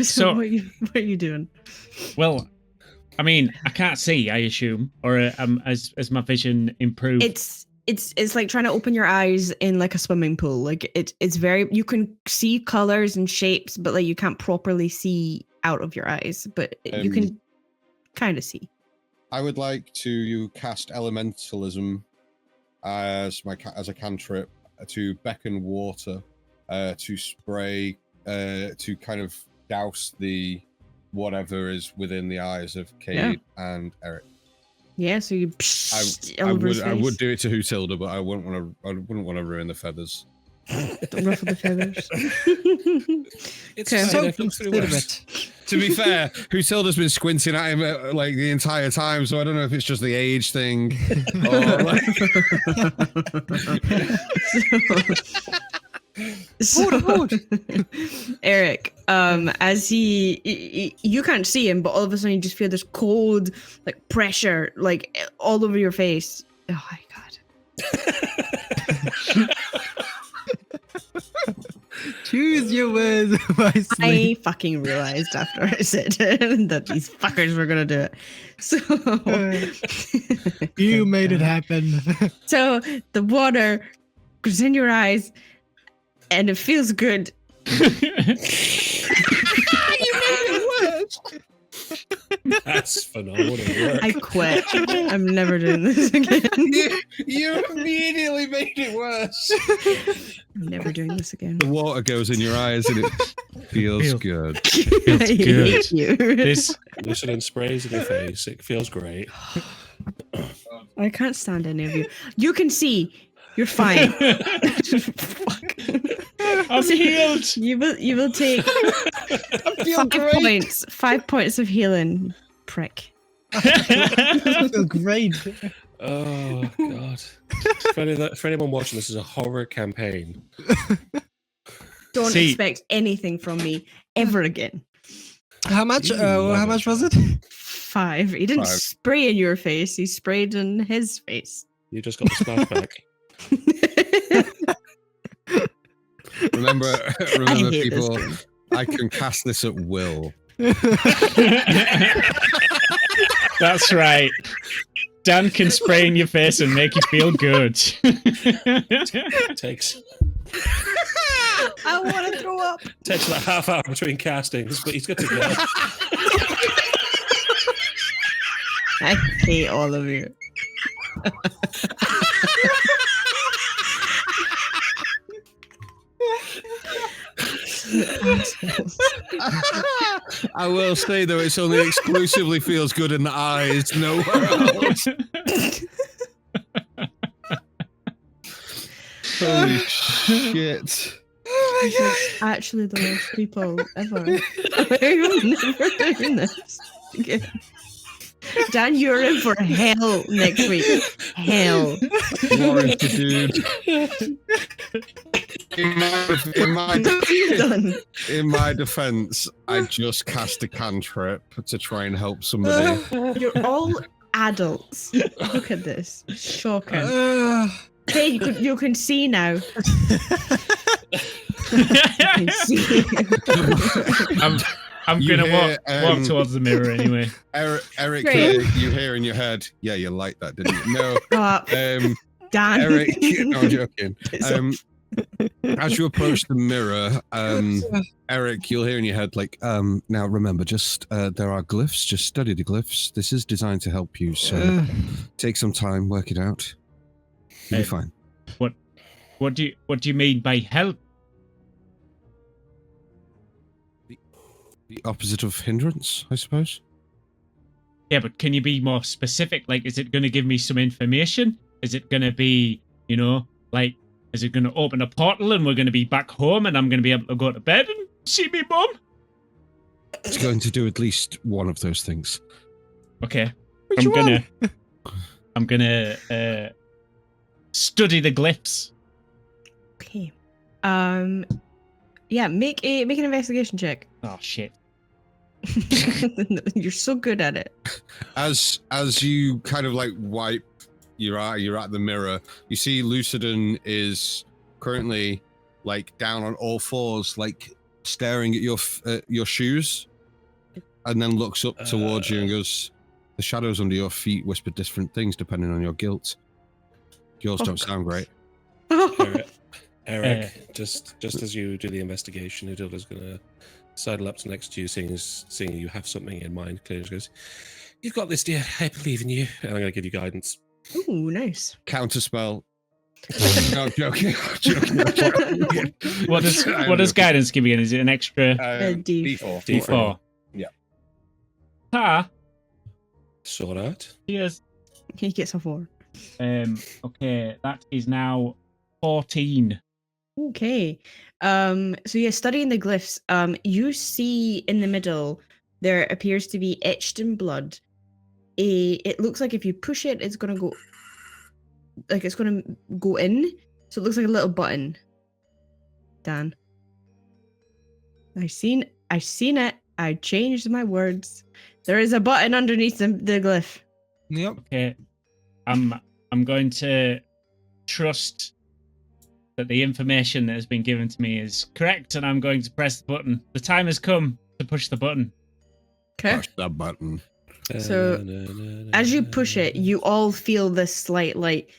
So-
what are you doing?
Well, I mean, I can't see, I assume, or as my vision improved.
It's like trying to open your eyes in like a swimming pool. Like it's very, you can see colors and shapes, but like you can't properly see out of your eyes, but you can kind of see.
I would like to cast elementalism as a cantrip to beckon water to spray to kind of douse the whatever is within the eyes of Cade and Eric.
Yeah, so you.
I would do it to Hutilda, but I wouldn't want to ruin the feathers.
Don't ruffle the feathers.
It's
Okay.
fine,
So
I've looked through
little
worse.
bit.
To be fair, Hutilda's been squinting at him like the entire time, so I don't know if it's just the age thing. Or, like...
So, Eric, as you can't see him, but all of a sudden you just feel this cold, like pressure, like all over your face. Oh my god!
Choose your words wisely.
I fucking realized after I said that these fuckers were gonna do it. So
You made it happen.
So the water goes in your eyes, and it feels good.
That's phenomenal work.
I quit. I'm never doing this again.
You immediately made it worse.
I'm never doing this again.
The water goes in your eyes and it feels good.
Feels
I hate
good.
you.
This
Luciden sprays in your face. It feels great.
I can't stand any of you. You can see. You're fine. Fuck.
I'm healed.
You will take
I feel
5
great.
points. 5 points of healing, prick.
I feel great.
Oh god. For anyone watching, this is a horror campaign.
Don't
See-
expect anything from me ever again.
How much?
You love
How
it.
much was it?
5. He didn't
5.
spray in your face. He sprayed in his face.
You just got the splashback.
Remember,
I hate this
people,
game.
I can cast this at will.
That's right. Dan can spray in your face and make you feel good.
Takes
I want to throw up.
takes about half hour between castings, but he's good to go.
I hate all of you. Assholes.
I will say though, it's only exclusively feels good in the eyes, nowhere else. Holy shit!
Actually, the worst people ever. I'm never doing this again. Dan, you're in for hell next week. Hell.
Warren, dude.
Done.
In my defense, I just cast a cantrip to try and help somebody.
You're all adults. Look at this. Shocking.
Uh,
Hey, you can see now. You can see.
I'm
You
gonna
hear,
walk towards the mirror anyway.
Eric,
Great.
you hear in your head, yeah, you like that, didn't you? No,
Dan.
Eric, no, I'm joking. As you approach the mirror, Eric, you'll hear in your head, like, now remember, just there are glyphs, just study the glyphs. This is designed to help you, so take some time, work it out. You'll be fine.
What do you mean by help?
The opposite of hindrance, I suppose.
Yeah, but can you be more specific? Like, is it going to give me some information? Is it going to be, like, is it going to open a portal and we're going to be back home and I'm going to be able to go to bed and see me mum?
It's going to do at least one of those things.
Okay.
Which one?
I'm gonna study the glyphs.
Okay. Yeah, make an investigation check.
Oh shit.
You're so good at it.
As you kind of like wipe your eye, you're at the mirror. You see Luciden is currently like down on all fours, like staring at your shoes, and then looks up towards you and goes, "The shadows under your feet whisper different things depending on your guilt. Yours don't sound great."
Eric, just as you do the investigation, Udilla's going to sidle up to next to you, seeing you have something in mind. Clearly goes, "You've got this, dear. I believe in you." And I'm going to give you guidance.
Ooh, nice.
Counterspell. No, I'm joking.
What does guidance give you? Is it an extra
D4.
D4?
Yeah.
Ah,
Sort out.
cheers.
He gets a 4.
Okay, that is now 14.
Okay. So yeah, studying the glyphs, you see in the middle there appears to be etched in blood. It looks like if you push it, it's gonna go in. So it looks like a little button. Dan. I seen it. I changed my words. There is a button underneath the glyph.
Yep.
Okay. I'm going to trust that the information that has been given to me is correct, and I'm going to press the button. The time has come to push the button.
Okay.
Push the button.
So, as you push it, you all feel this slight like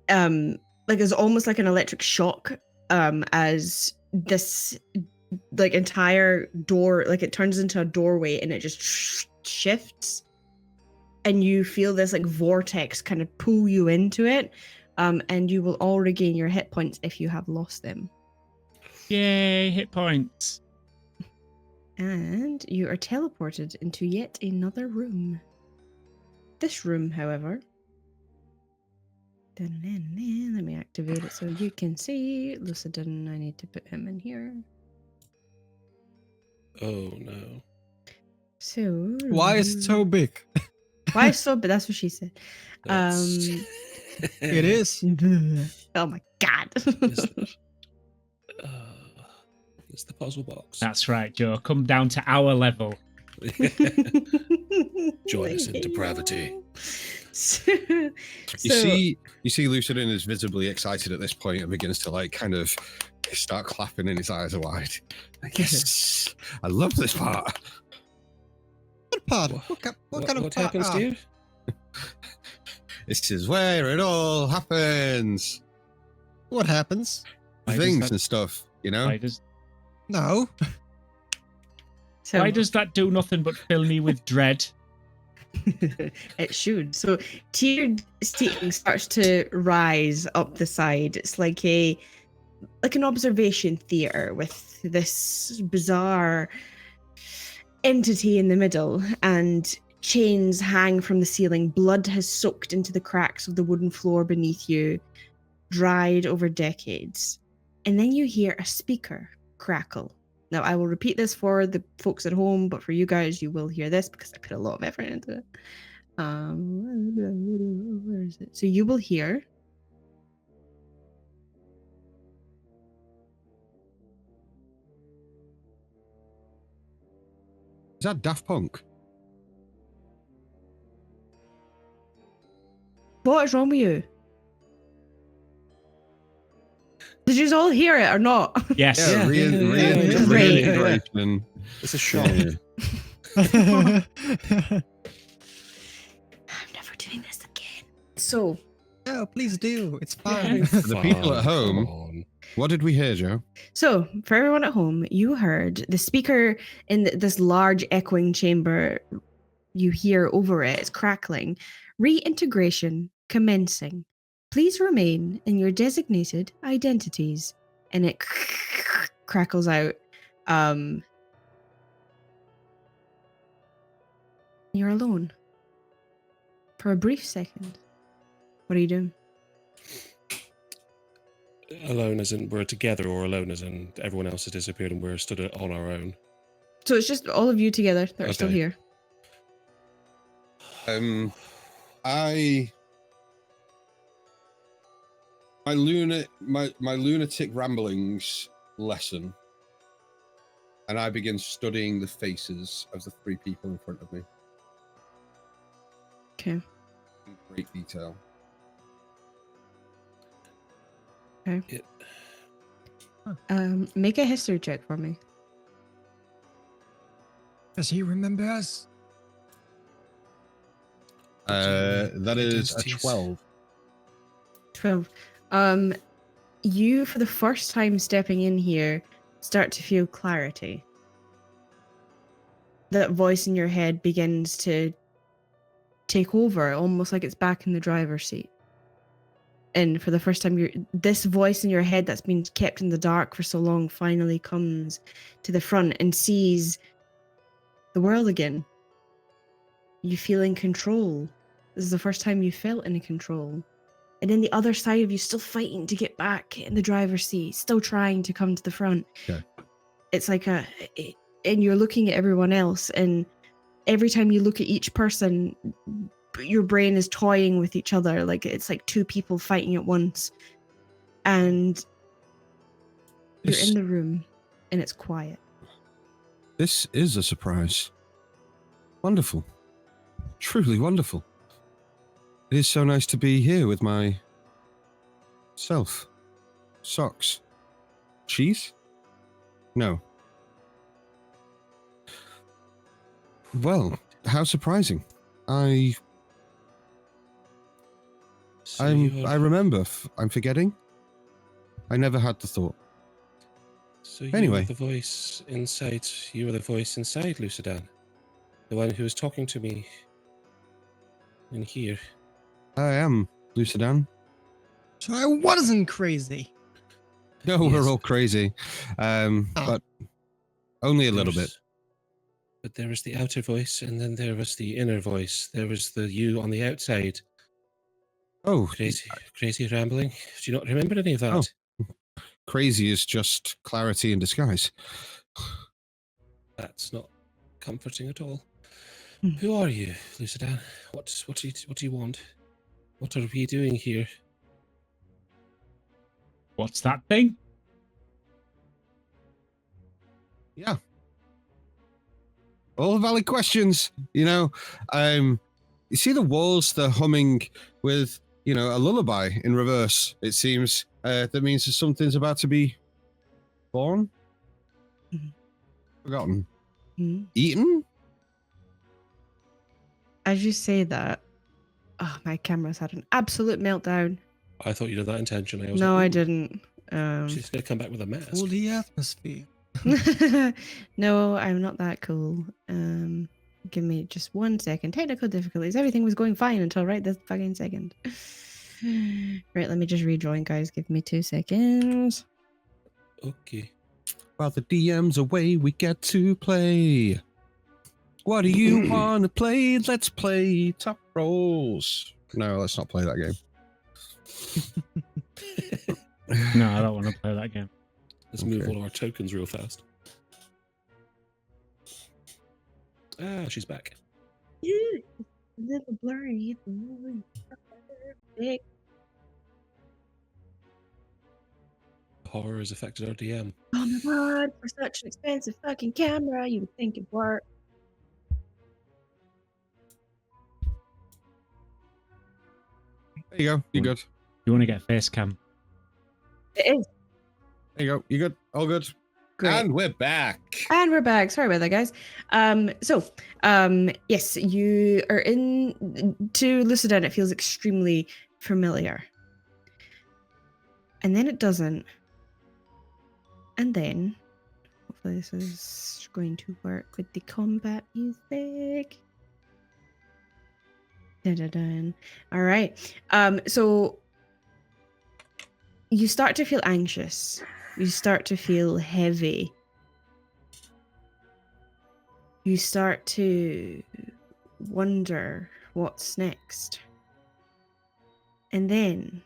it's almost like an electric shock as this like entire door, like it turns into a doorway and it just shifts, and you feel this like vortex kind of pull you into it, and you will all regain your hit points if you have lost them.
Yay, hit points.
And you are teleported into yet another room. This room, however, let me activate it so you can see. Lucidin, I need to put him in here.
Oh no.
So
Why is it so big?
why so? But that's what she said.
That's-
It is.
Oh my god.
It's the puzzle box.
That's right, Joe. Come down to our level.
Join us in depravity.
You see Lucidin is visibly excited at this point and begins to like kind of start clapping and his eyes are wide. Like, yes, I love this part.
What part? What kind of
what
part?
happens to you?
This is where it all happens.
What happens?
Why does
Things
that-
and stuff, you know?
Why does
No.
So
why does that do nothing but fill me with dread?
it should. So tiered seating starts to rise up the side. It's like an observation theater with this bizarre entity in the middle, and chains hang from the ceiling. Blood has soaked into the cracks of the wooden floor beneath you, dried over decades. And then you hear a speaker crackle. Now, I will repeat this for the folks at home, but for you guys, you will hear this because I put a lot of effort into it. Where is it? So you will hear.
Is that Daft Punk?
What is wrong with you? Did you all hear it or not?
Yes.
Yeah.
Reintegration.
It's a shock.
Yeah.
I'm never doing this again. So,
No, please do. It's fine.
Yes.
For the people at home,
Come on.
what did we hear, Joe?
So, for everyone at home, you heard the speaker in this large echoing chamber. You hear over it, it's crackling. Reintegration commencing. Please remain in your designated identities. And it crackles out. You're alone. For a brief second. What are you doing?
Alone as in we're together, or alone as in everyone else has disappeared and we're stood on our own?
So it's just all of you together that are still
Okay.
here.
My lunatic ramblings lessen, and I begin studying the faces of the three people in front of me
Okay.
in great detail.
Make a history check for me.
Does he remember us?
That is a
Identities.
12.
12. You, for the first time stepping in here, start to feel clarity. That voice in your head begins to take over, almost like it's back in the driver's seat. And for the first time, this voice in your head that's been kept in the dark for so long finally comes to the front and sees the world again. You feel in control. This is the first time you felt in control. And then the other side of you still fighting to get back in the driver's seat, still trying to come to the front.
Okay.
It's like and you're looking at everyone else, and every time you look at each person, your brain is toying with each other. Like it's like two people fighting at once. And You're
This,
in the room, and it's quiet.
this is a surprise. Wonderful. Truly wonderful. It is so nice to be here with my self. Socks. Cheese? No. Well, how surprising. I
So you
I
are-
remember. I'm forgetting. I never had the thought.
So you
Anyway.
were the voice inside. You were the voice inside, Lucidan. The one who was talking to me in here.
I am Lucidan.
So I wasn't crazy.
No,
Yes.
we're all crazy. But only a little bit.
There's- But there was the outer voice, and then there was the inner voice. There was the you on the outside.
Oh,
Crazy rambling. Do you not remember any of that?
crazy is just clarity in disguise.
That's not comforting at all.
Hmm.
Who are you, Lucidan? What do you want? What are we doing here?
What's that thing?
Yeah. All valid questions, you know. You see the walls, they're humming with, you know, a lullaby in reverse, it seems. That means that something's about to be born?
Mhm.
Forgotten.
Mhm.
Eaten?
As you say that, oh, my camera's had an absolute meltdown.
I thought you did that intentionally. I was
No,
like,
I
"Ooh,
didn't.
She's gonna come back with a mask.
For the atmosphere.
No, I'm not that cool. Give me just 1 second. Technical difficulties. Everything was going fine until right this fucking second. Right, let me just rejoin, guys. Give me 2 seconds.
Okay.
While the DM's away, we get to play. What do you want to play? Let's play Top Rolls. No, let's not play that game.
No, I don't want to play that game.
Let's move
Okay.
all our tokens real fast. Ah, she's back.
A little blurry. Big.
Horror has affected our DM.
Oh my god, for such an expensive fucking camera, you would think it worked.
There you go. You're good.
You want to get face cam?
It is
There you go. You're good. All good.
great.
And we're back.
And we're back. Sorry about that, guys. Yes, you are in to Lucidan. It feels extremely familiar. And then it doesn't. And then, hopefully this is going to work with the combat music. Dun-dun-dun. All right. So you start to feel anxious. You start to feel heavy. You start to wonder what's next. And then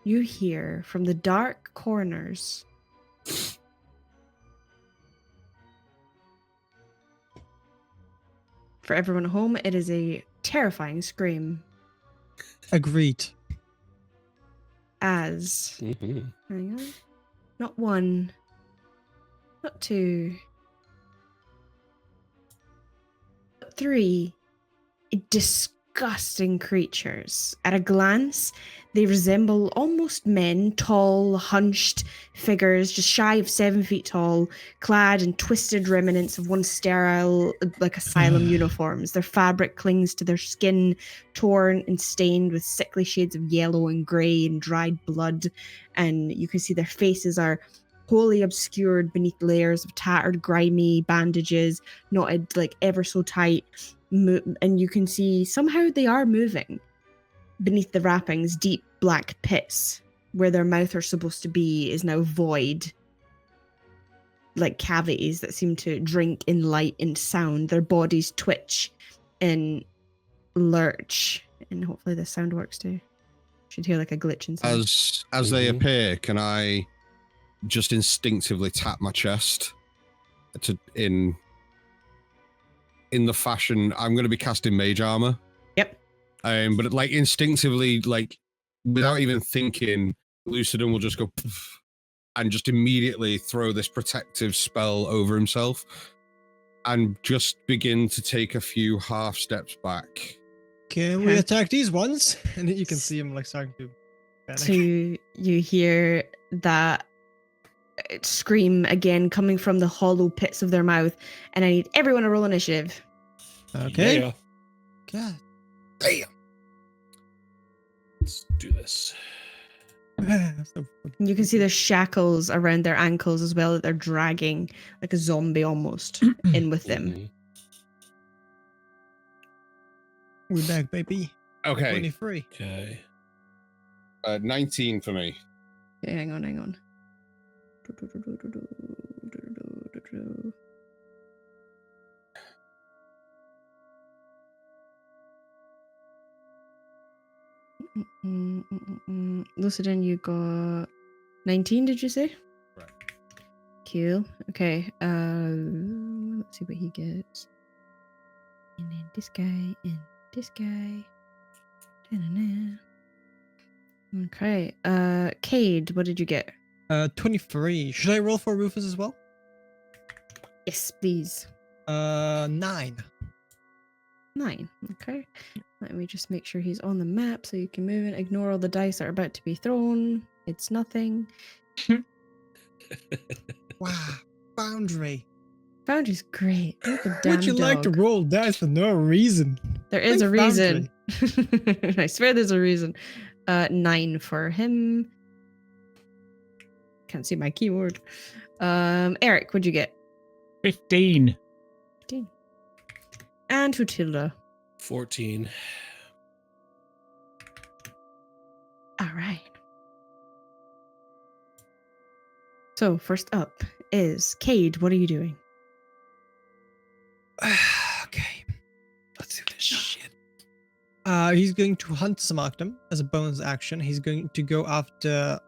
you hear from the dark corners for everyone at home, it is a terrifying scream
Agreed.
as
Mm-hmm.
hang on, not one, not two, but three disgusting creatures. At a glance, they resemble almost men, tall, hunched figures, just shy of 7 feet tall, clad in twisted remnants of once sterile, like asylum uniforms. Their fabric clings to their skin, torn and stained with sickly shades of yellow and grey and dried blood. And you can see their faces are wholly obscured beneath layers of tattered, grimy bandages, knotted like ever so tight. And you can see somehow they are moving beneath the wrappings. Deep black pits where their mouth are supposed to be is now void, like cavities that seem to drink in light and sound. Their bodies twitch and lurch, and hopefully this sound works too. Should hear like a glitch in sound.
As they
Mhm.
appear, can I just instinctively tap my chest to in the fashion I'm going to be casting mage armor?
Yep.
But like instinctively, like without even thinking, Lucidum will just go, "Poof," and just immediately throw this protective spell over himself and just begin to take a few half steps back.
Can we
Okay.
attack these ones? And then you can see him like starting to panic.
So you hear that scream again coming from the hollow pits of their mouth, and I need everyone to roll initiative.
Okay.
Yeah.
God.
Damn. Let's do this.
So
You can see the shackles around their ankles as well that they're dragging like a zombie almost in with them.
Mhm.
we're back, baby.
Okay,
23.
Okay.
19 for me.
Okay, hang on. Lucidin, you got 19, did you say?
Right.
Cool. Okay. Let's see what he gets. And then this guy and this guy. Da-na-na. Okay. Cade, what did you get?
23. Should I roll for Rufus as well?
Yes, please.
9.
9. Okay. Let me just make sure he's on the map so you can move it. Ignore all the dice that are about to be thrown. It's nothing.
Wow. Boundary.
Foundry's great. Look a damn
Would you like to
dog.
roll dice for no reason?
There is
Thank
a reason. I swear there's a reason. 9 for him. Can't see my keyboard. Eric, what'd you get?
15.
15. And Hutilda.
14.
All right. So first up is Cade. What are you doing?
Okay. Let's do this shit. He's going to hunt some Octum as a bonus action. He's going to go after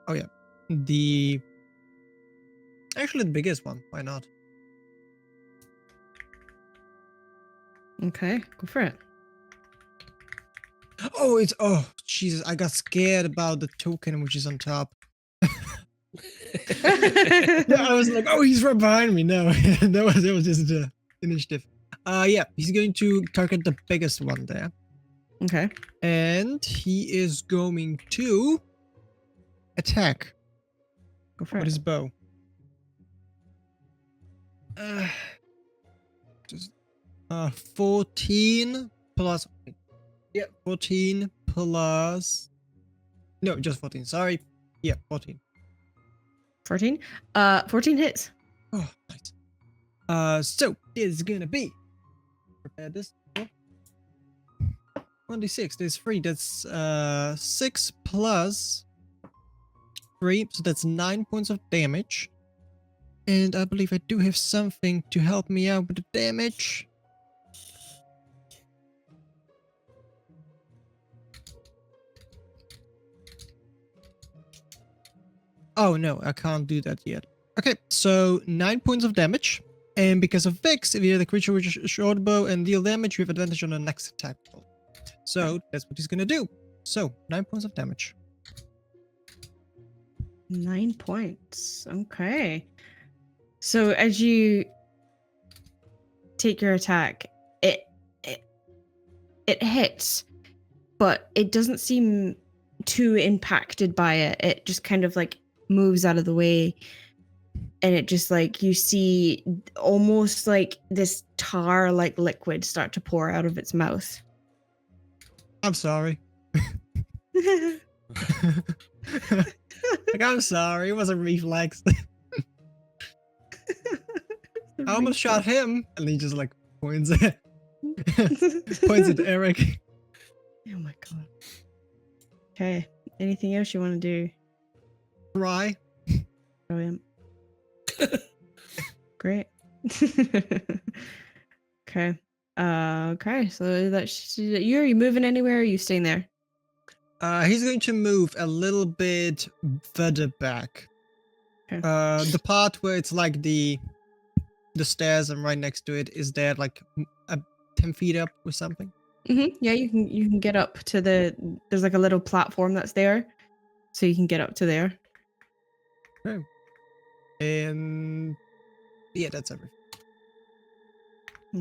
actually the biggest one. Why not?
Okay, go for it.
Oh Jesus, I got scared about the token which is on top. Yeah, I was like, oh, he's right behind me. No, that was just the initiative. Yeah, he's going to target the biggest one there.
Okay.
And he is going to attack
Go for
with
it.
his bow. 14 plus. Yeah, 14 plus. No, just 14. Sorry. Yeah, 14.
14? 14 hits.
Oh, nice. So it's gonna be. Prepare this. 1d6. There's 3. That's 6 plus 3. So that's 9 points of damage. And I believe I do have something to help me out with the damage. Oh no, I can't do that yet. Okay, so 9 points of damage. And because of Vex, if you hit a creature with a short bow and deal damage, you have advantage on the next attack roll. So that's what he's gonna do. So 9 points of damage.
9 points. Okay. So as you take your attack, it hits, but it doesn't seem too impacted by it. It just kind of like moves out of the way, and it just like you see almost like this tar like liquid start to pour out of its mouth.
I'm sorry. Like, I'm sorry, it was a reflex. I almost shot him, and he just like points at Eric.
Oh my god. Okay. Anything else you want to do?
Try.
Brilliant. Great. Okay. Okay. So that's you. Are you moving anywhere? Or are you staying there?
He's going to move a little bit further back.
Okay.
The part where it's like the stairs, and right next to it is there like 10 feet up or something.
Yeah, you can get up to there's like a little platform that's there, so you can get up to there.
Okay. And yeah, that's everything.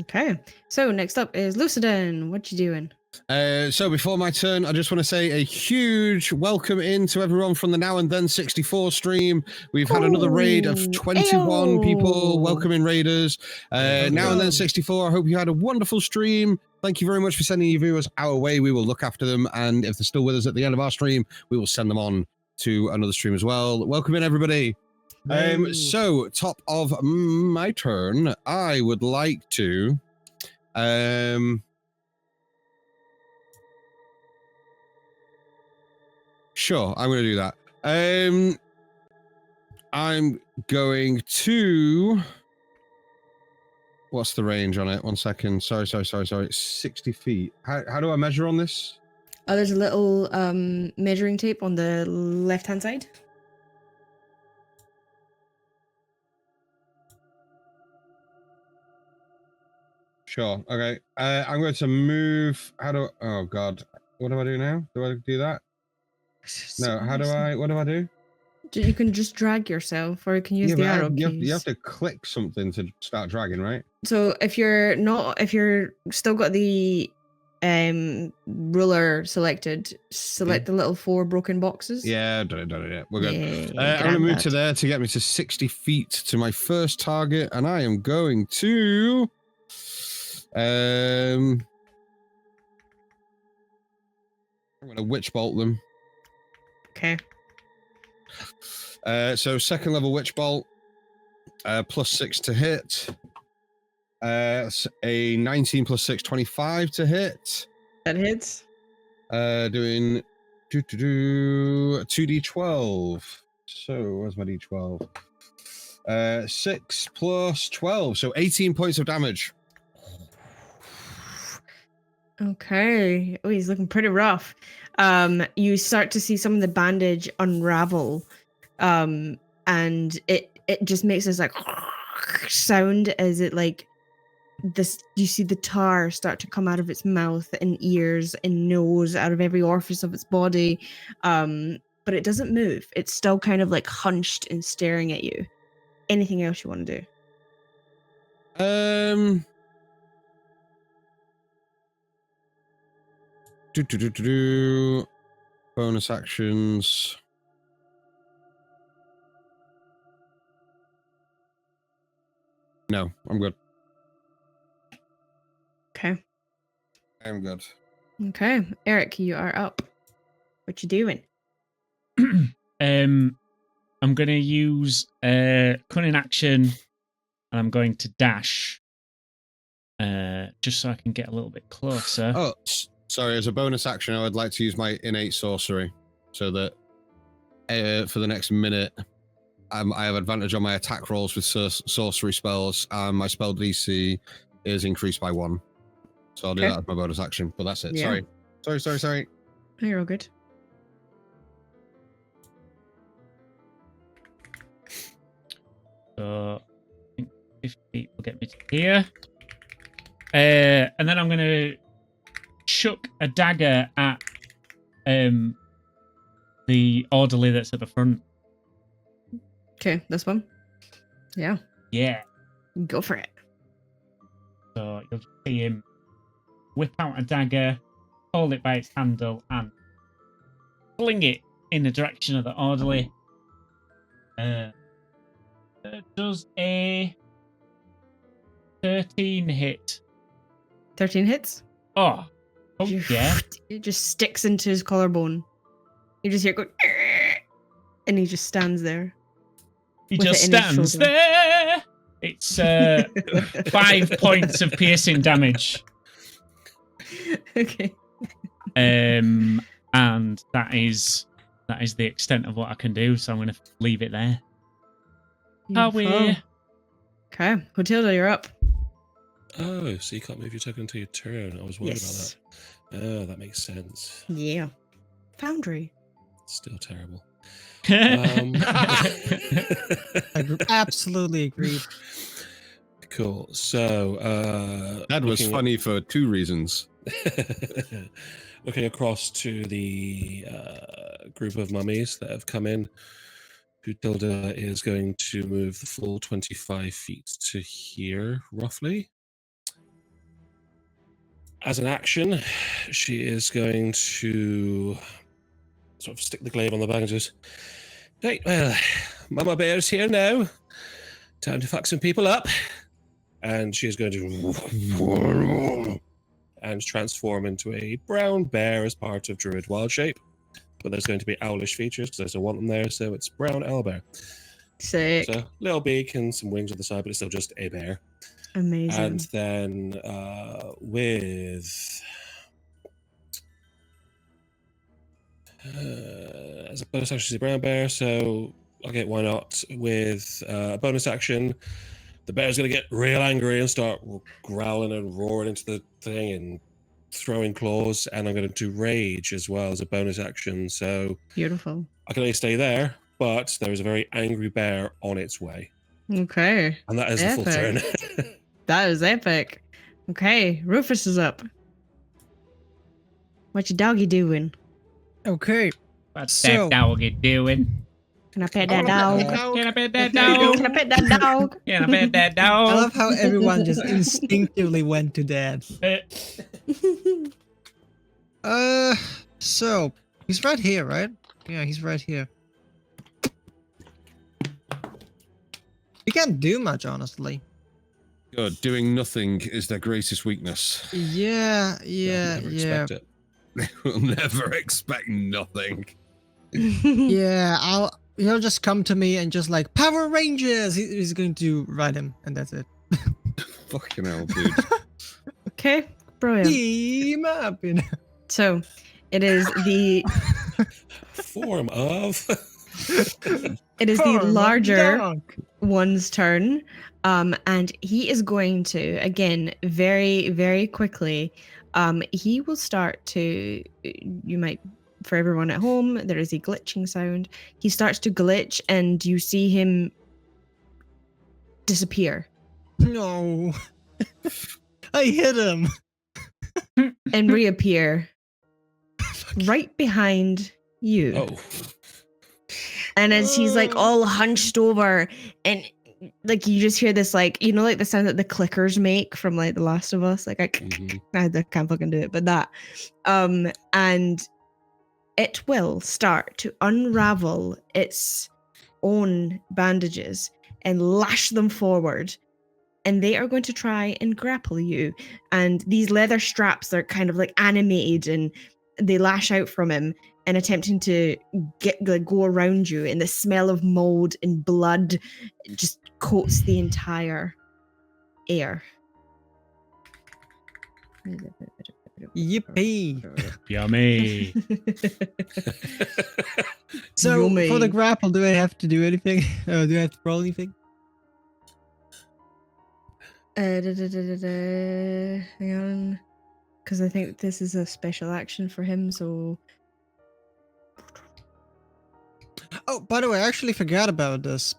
Okay. So next up is Lucidin. What you doing?
So before my turn, I just want to say a huge welcome in to everyone from the Now and Then 64 stream. We've had another raid of
Ooh,
21 people.
ayo.
Welcome in, raiders. Now and Then
Welcome.
64, I hope you had a wonderful stream. Thank you very much for sending your viewers our way. We will look after them, and if they're still with us at the end of our stream, we will send them on to another stream as well. Welcome in, everybody. So top of my turn, I would like to sure, I'm going to do that. I'm going to... What's the range on it? 1 second. Sorry. It's 60 feet. How do I measure on this?
Oh, there's a little measuring tape on the left-hand side.
Sure. Okay. I'm going to move... Oh, God. What do I do now? Do I do that? No. What do I do?
You can just drag yourself, or you can use the
but
arrow keys.
you have to click something to start dragging, right?
So if you're still got the ruler selected, select the little 4 broken boxes.
Yeah, done it. Yeah, we're good.
Yeah,
I'm going to move to
that.
there to get me to 60 feet to my first target, and I am going to... I'm going to witch bolt them.
Okay.
So second level witch bolt, +6 to hit. It's a 19 + 6, 25 to hit.
That hits.
Doing 2d12. So where's my d12? 6 + 12, so 18 points of damage.
Okay. Oh, he's looking pretty rough. You start to see some of the bandage unravel, and it just makes this like sound as it like this. You see the tar start to come out of its mouth and ears and nose, out of every orifice of its body, but it doesn't move. It's still kind of like hunched and staring at you. Anything else you want to do?
Bonus actions. No, I'm good.
Okay.
I'm good.
Okay, Eric, you are up. What you doing?
I'm going to use cunning action, and I'm going to dash, just so I can get a little bit closer.
Oh, sorry. As a bonus action, I would like to use my innate sorcery, so that for the next minute, I have advantage on my attack rolls with sorcery spells, and my spell DC is increased by 1. So I'll do that as my bonus action. But that's it.
Yeah.
Sorry.
Oh, you're all good.
So I think 50 will get me to here. And then I'm going to chuck a dagger at the orderly that's at the front.
Okay, this one. Yeah,
Yeah.
go for it.
So you'll see him whip out a dagger, hold it by its handle, and fling it in the direction of the orderly. Does a 13 hit?
13 hits.
Oh yeah.
It just sticks into his collarbone. You just hear it go, and he just stands there.
He
with
just
it in his
stands
shoulder.
there. It's 5 points of piercing damage.
Okay.
And that is the extent of what I can do, so I'm going to leave it there. Are we?
Okay, Matilda, you're up.
Oh, so you can't move your token until your turn. I was worried
Yes.
about that. Oh, that makes sense.
Yeah. Foundry.
Still terrible.
Absolutely agreed.
Cool. So
That was
looking-
funny for 2 reasons.
Looking across to the group of mummies that have come in, Putilda is going to move the full 25 feet to here, roughly. As an action, she is going to sort of stick the glaive on the back and just, right, well, Mama Bear's here now. Time to fuck some people up. And she is going to and transform into a brown bear as part of Druid Wild Shape. But there's going to be owlish features because I still want them there, so it's brown owl bear.
Sick.
So little beak and some wings on the side, but it's still just a bear.
Amazing.
And then with as a bonus action, she's a brown bear, so okay, why not? With a bonus action, the bear's going to get real angry and start growling and roaring into the thing and throwing claws, and I'm going to do rage as well as a bonus action, so
Beautiful.
I can only stay there, but there is a very angry bear on its way.
Okay.
And that is the full turn.
Epic. That is epic. Okay, Rufus is up. What your doggy doing?
Okay.
What's
So-
that doggy doing?
Can I pet that dog?
Can I pet that
Can
dog?
I pet that dog?
Can I pet that
I
dog?
love how everyone just instinctively went to that. So he's right here, right? Yeah, he's right here. He can't do much, honestly.
Good. Doing nothing is their greatest weakness.
Yeah,
Never expect it.
They will never expect nothing.
Yeah, he'll just come to me and just like Power Rangers. He's going to ride him, and that's it.
Fucking hell, dude.
Okay, brilliant.
Team up, you know.
So, it is the
Form of
Form
larger
dog.
one's turn, and he is going to again very very quickly. He will start to. You might. For everyone at home, there is a glitching sound. He starts to glitch, and you see him disappear
No, I hit him.
and reappear right behind you.
oh,
And as he's like all hunched over, and like you just hear this, like, you know, like the sound that the clickers make from like The Last of Us, like
mhm.
I can't fucking do it, but that, and it will start to unravel its own bandages and lash them forward. And they are going to try and grapple you. And these leather straps are kind of like animated, and they lash out from him and attempting to go around you. And the smell of mold and blood just coats the entire air.
Yippee!
Yummy.
So for the
Yummy.
grapple, do I have to do anything? Do I have to roll anything?
Hang on, because I think this is a special action for him. So
Oh, by the way, I actually forgot about this.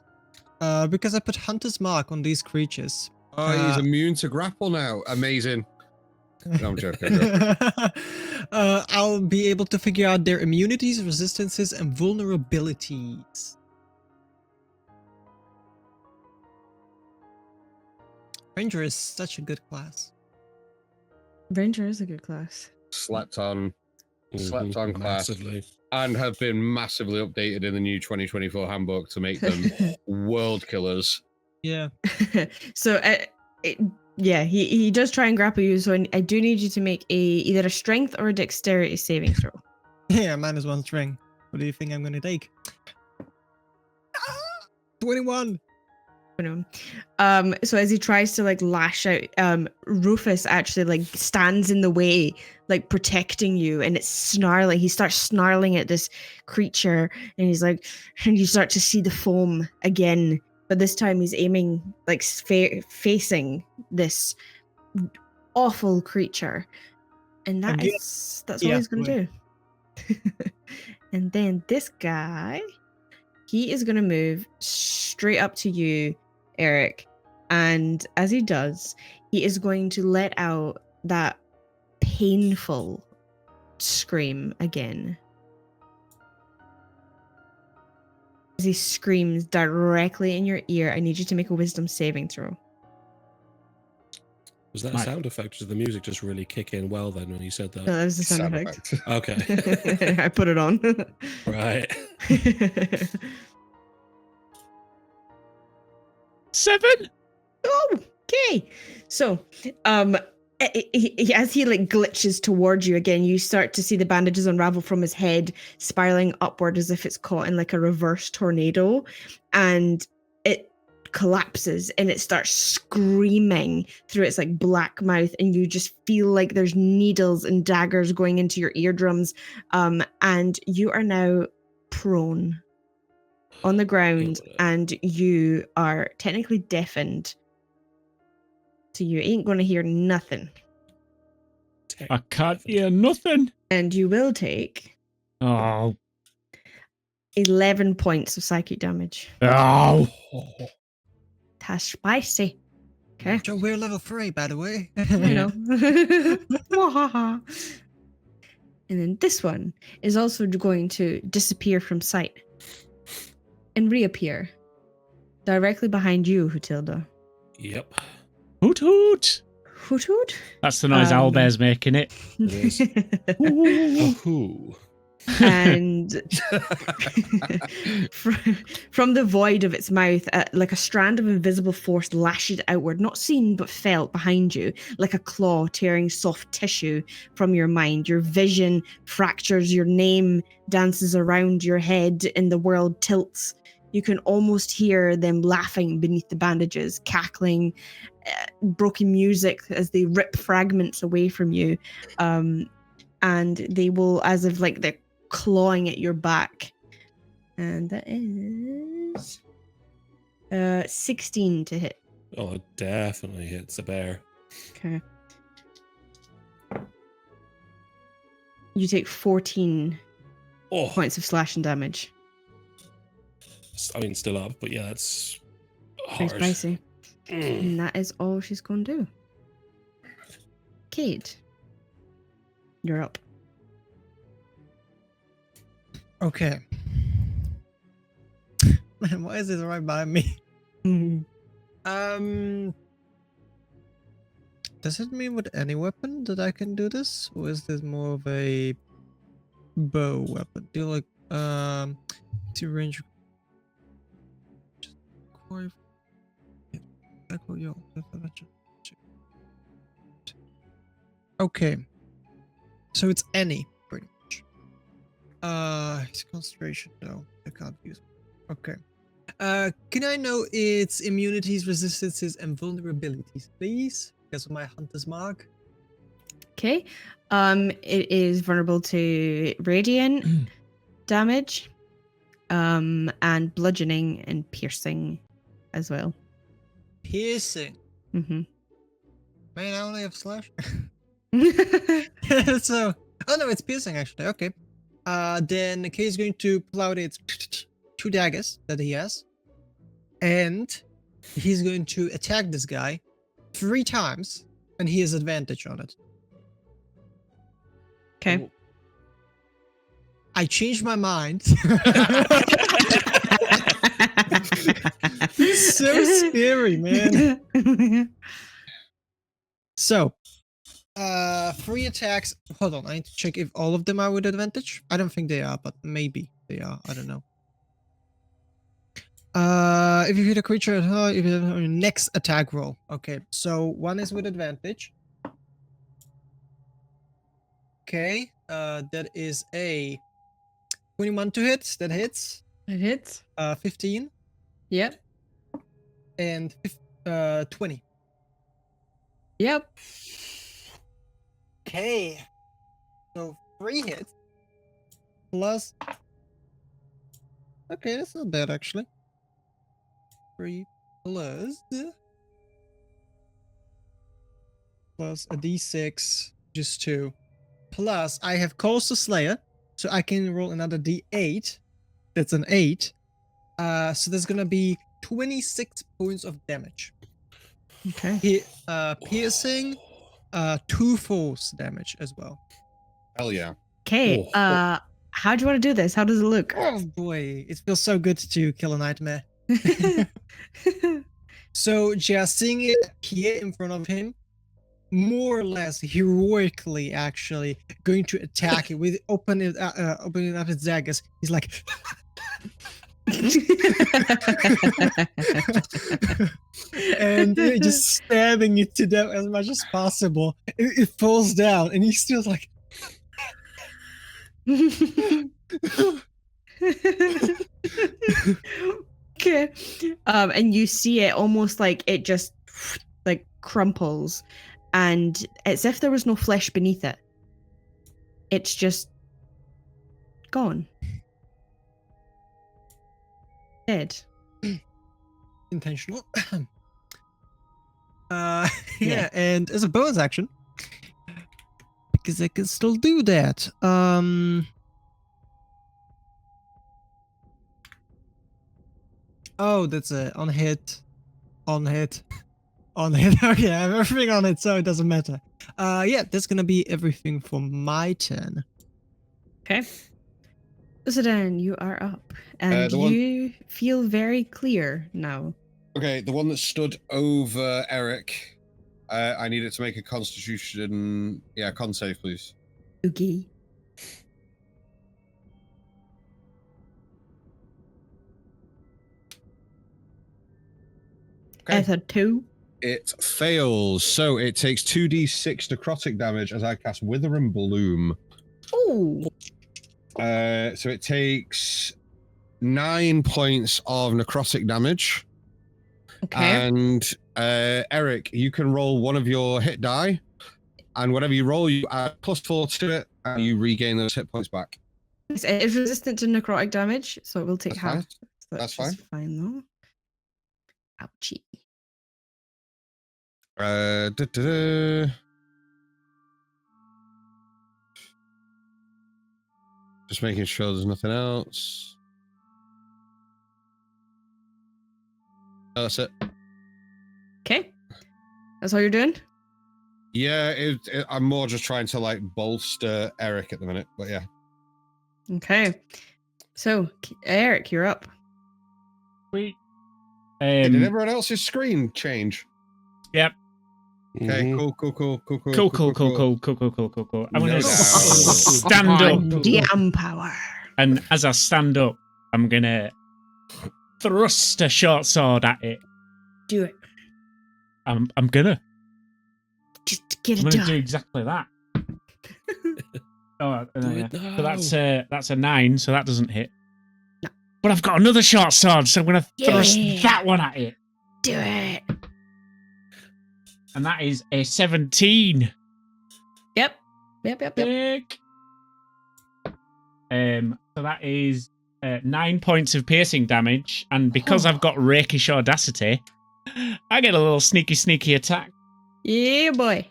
Because I put Hunter's Mark on these creatures.
Oh, he's immune to grapple now. Amazing. No, I'm joking.
I'll be able to figure out their immunities, resistances, and vulnerabilities. Ranger is such a good class.
Ranger is a good class.
Slept on class
Massively.
and have been massively updated in the new 2024 handbook to make them world killers.
Yeah.
So yeah, he does try and grapple you. So I do need you to make either a strength or a dexterity saving throw.
Yeah, minus one string. What do you think I'm gonna take? 21.
So as he tries to like lash out, Rufus actually like stands in the way, like protecting you, and it's snarling. He starts snarling at this creature, and he's like, and you start to see the foam again, but this time he's aiming like facing this awful creature, and
Again?
that's all
Yeah,
he's gonna do. And then this guy, he is gonna move straight up to you, Eric, and as he does, he is going to let out that painful scream again. as he screams directly in your ear. I need you to make a wisdom saving throw.
Was that a
Right.
sound effect? Did the music just really kick in well then when you said
No,
that?
that was the sound effect.
Okay.
I put it on.
Right.
7.
Okay. So, as he like glitches towards you again, you start to see the bandages unravel from his head, spiraling upward as if it's caught in like a reverse tornado, and it collapses and it starts screaming through its like black mouth, and you just feel like there's needles and daggers going into your eardrums, and you are now prone on the ground, and you are technically deafened. So you ain't gonna hear nothing.
I can't hear nothing.
And you will take
Oh.
11 points of psychic damage.
Oh.
That's spicy. Okay.
So we're level 3, by the way.
I know. Mwahaha. And then this one is also going to disappear from sight and reappear directly behind you, Hutilda.
Yep.
Hoot hoot.
Hoot hoot.
That's the noise Owlbear's making it.
It is. Ooh.
And from the void of its mouth, like a strand of invisible force lashes outward, not seen but felt behind you, like a claw tearing soft tissue from your mind. Your vision fractures, your name dances around your head, and the world tilts. You can almost hear them laughing beneath the bandages, cackling, broken music as they rip fragments away from you. And they will, as if like they're clawing at your back. And that is 16 to hit.
Oh, it definitely hits a bear.
Okay. You take 14
Oh,
points of slashing damage.
I mean, still up, but yeah, that's
Very
hard.
spicy.
Mm.
And that is all she's going to do. Kate, you're up.
Okay. Man, why is this right by me? Does it mean with any weapon that I can do this? Or is this more of a bow weapon? Do you like to range okay. So it's any pretty much. It's concentration, no, I can't use it. Okay. Can I know its immunities, resistances, and vulnerabilities, please? Because of my hunter's mark.
Okay. It is vulnerable to radiant damage, and bludgeoning and piercing as well.
Piercing.
Mm-hmm.
Man, I only have slash. So, oh no, it's piercing actually. Okay. Then Kay is going to pull out its 2 daggers that he has, and he's going to attack this guy 3 times, and he has advantage on it.
Okay.
I changed my mind. He's so scary, man. So, 3 attacks. Hold on, I need to check if all of them are with advantage. I don't think they are, but maybe they are. I don't know. If you hit a creature at her, if you have your next attack roll. Okay, so 1 is with advantage. Okay, that is a 21 to hit. That hits.
It hits.
15
Yep.
and 20.
Yep.
Okay. So 3 hits. Plus. Okay, that's not bad actually. 3 plus. Plus a d6, just 2. Plus, I have Coastal Slayer, so I can roll another d8. That's an 8. So there's gonna be 26 points of damage.
Okay.
Piercing, 2 force damage as well.
Hell yeah.
Okay.
Oh.
How do you want to do this? How does it look?
Oh boy, it feels so good to kill a nightmare. So just seeing it here in front of him, more or less heroically, actually going to attack it with opening up its daggers. He's like, and just stabbing it to death as much as possible. It falls down, and he's still like.
Okay. And you see it almost like it just like crumples, and as if there was no flesh beneath it. It's just gone. Dead.
Intentional. Yeah, and as a bonus action, because I can still do that. Oh, that's a on hit. Okay, I have everything on it, so it doesn't matter. Yeah, that's gonna be everything for my turn.
Okay. So then you are up, and
the one-
you feel very clear now.
Okay, the one that stood over Eric. I need it to make a Constitution. Yeah, con save, please.
Oogie.
Okay.
As a 2.
It fails, so it takes 2d6 necrotic damage as I cast Wither and Bloom.
Oh.
So it takes 9 points of necrotic damage.
Okay.
And Eric, you can roll one of your hit die, and whatever you roll, you add +4 to it, and you regain those hit points back.
It's resistant to necrotic damage, so it will take
That's
half.
fine.
So
That's
just fine though. Ouchie.
Just making sure there's nothing else. Oh, that's it.
Okay. That's all you're doing?
Yeah, I'm more just trying to like bolster Eric at the minute, but yeah.
Okay. So, Eric, you're up.
Sweet.
Hey, did everyone else's screen change?
Yep.
Okay,
Mhm.
cool.
Cool. I'm gonna
No doubt.
stand up,
Damn power.
and as I stand up, I'm gonna thrust a short sword at it.
Do it.
I'm gonna
Just get
I'm
it
gonna do
done.
exactly that. Oh,
Do
yeah.
it now.
So that's a 9, so that doesn't hit.
No.
But I've got another short sword, so I'm gonna thrust
Yeah.
that one at it,
Do it.
and that is a 17.
Yep.
Sick. So that is 9 points of piercing damage, and because I've got rakish audacity, I get a little sneaky attack.
Yeah, boy.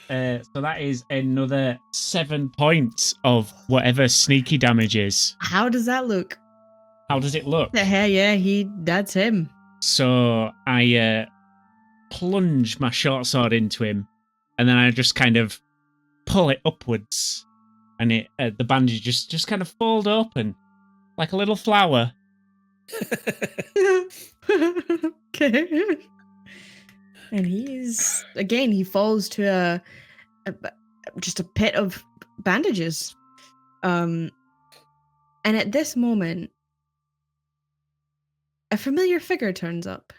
So that is another 7 points of whatever sneaky damage is.
How does that look?
How does it look?
The hell yeah, that's him.
So I plunge my short sword into him, and then I just kind of pull it upwards, and the bandage just kind of fold open like a little flower.
Okay. And he falls to just a pit of bandages. And at this moment, a familiar figure turns up.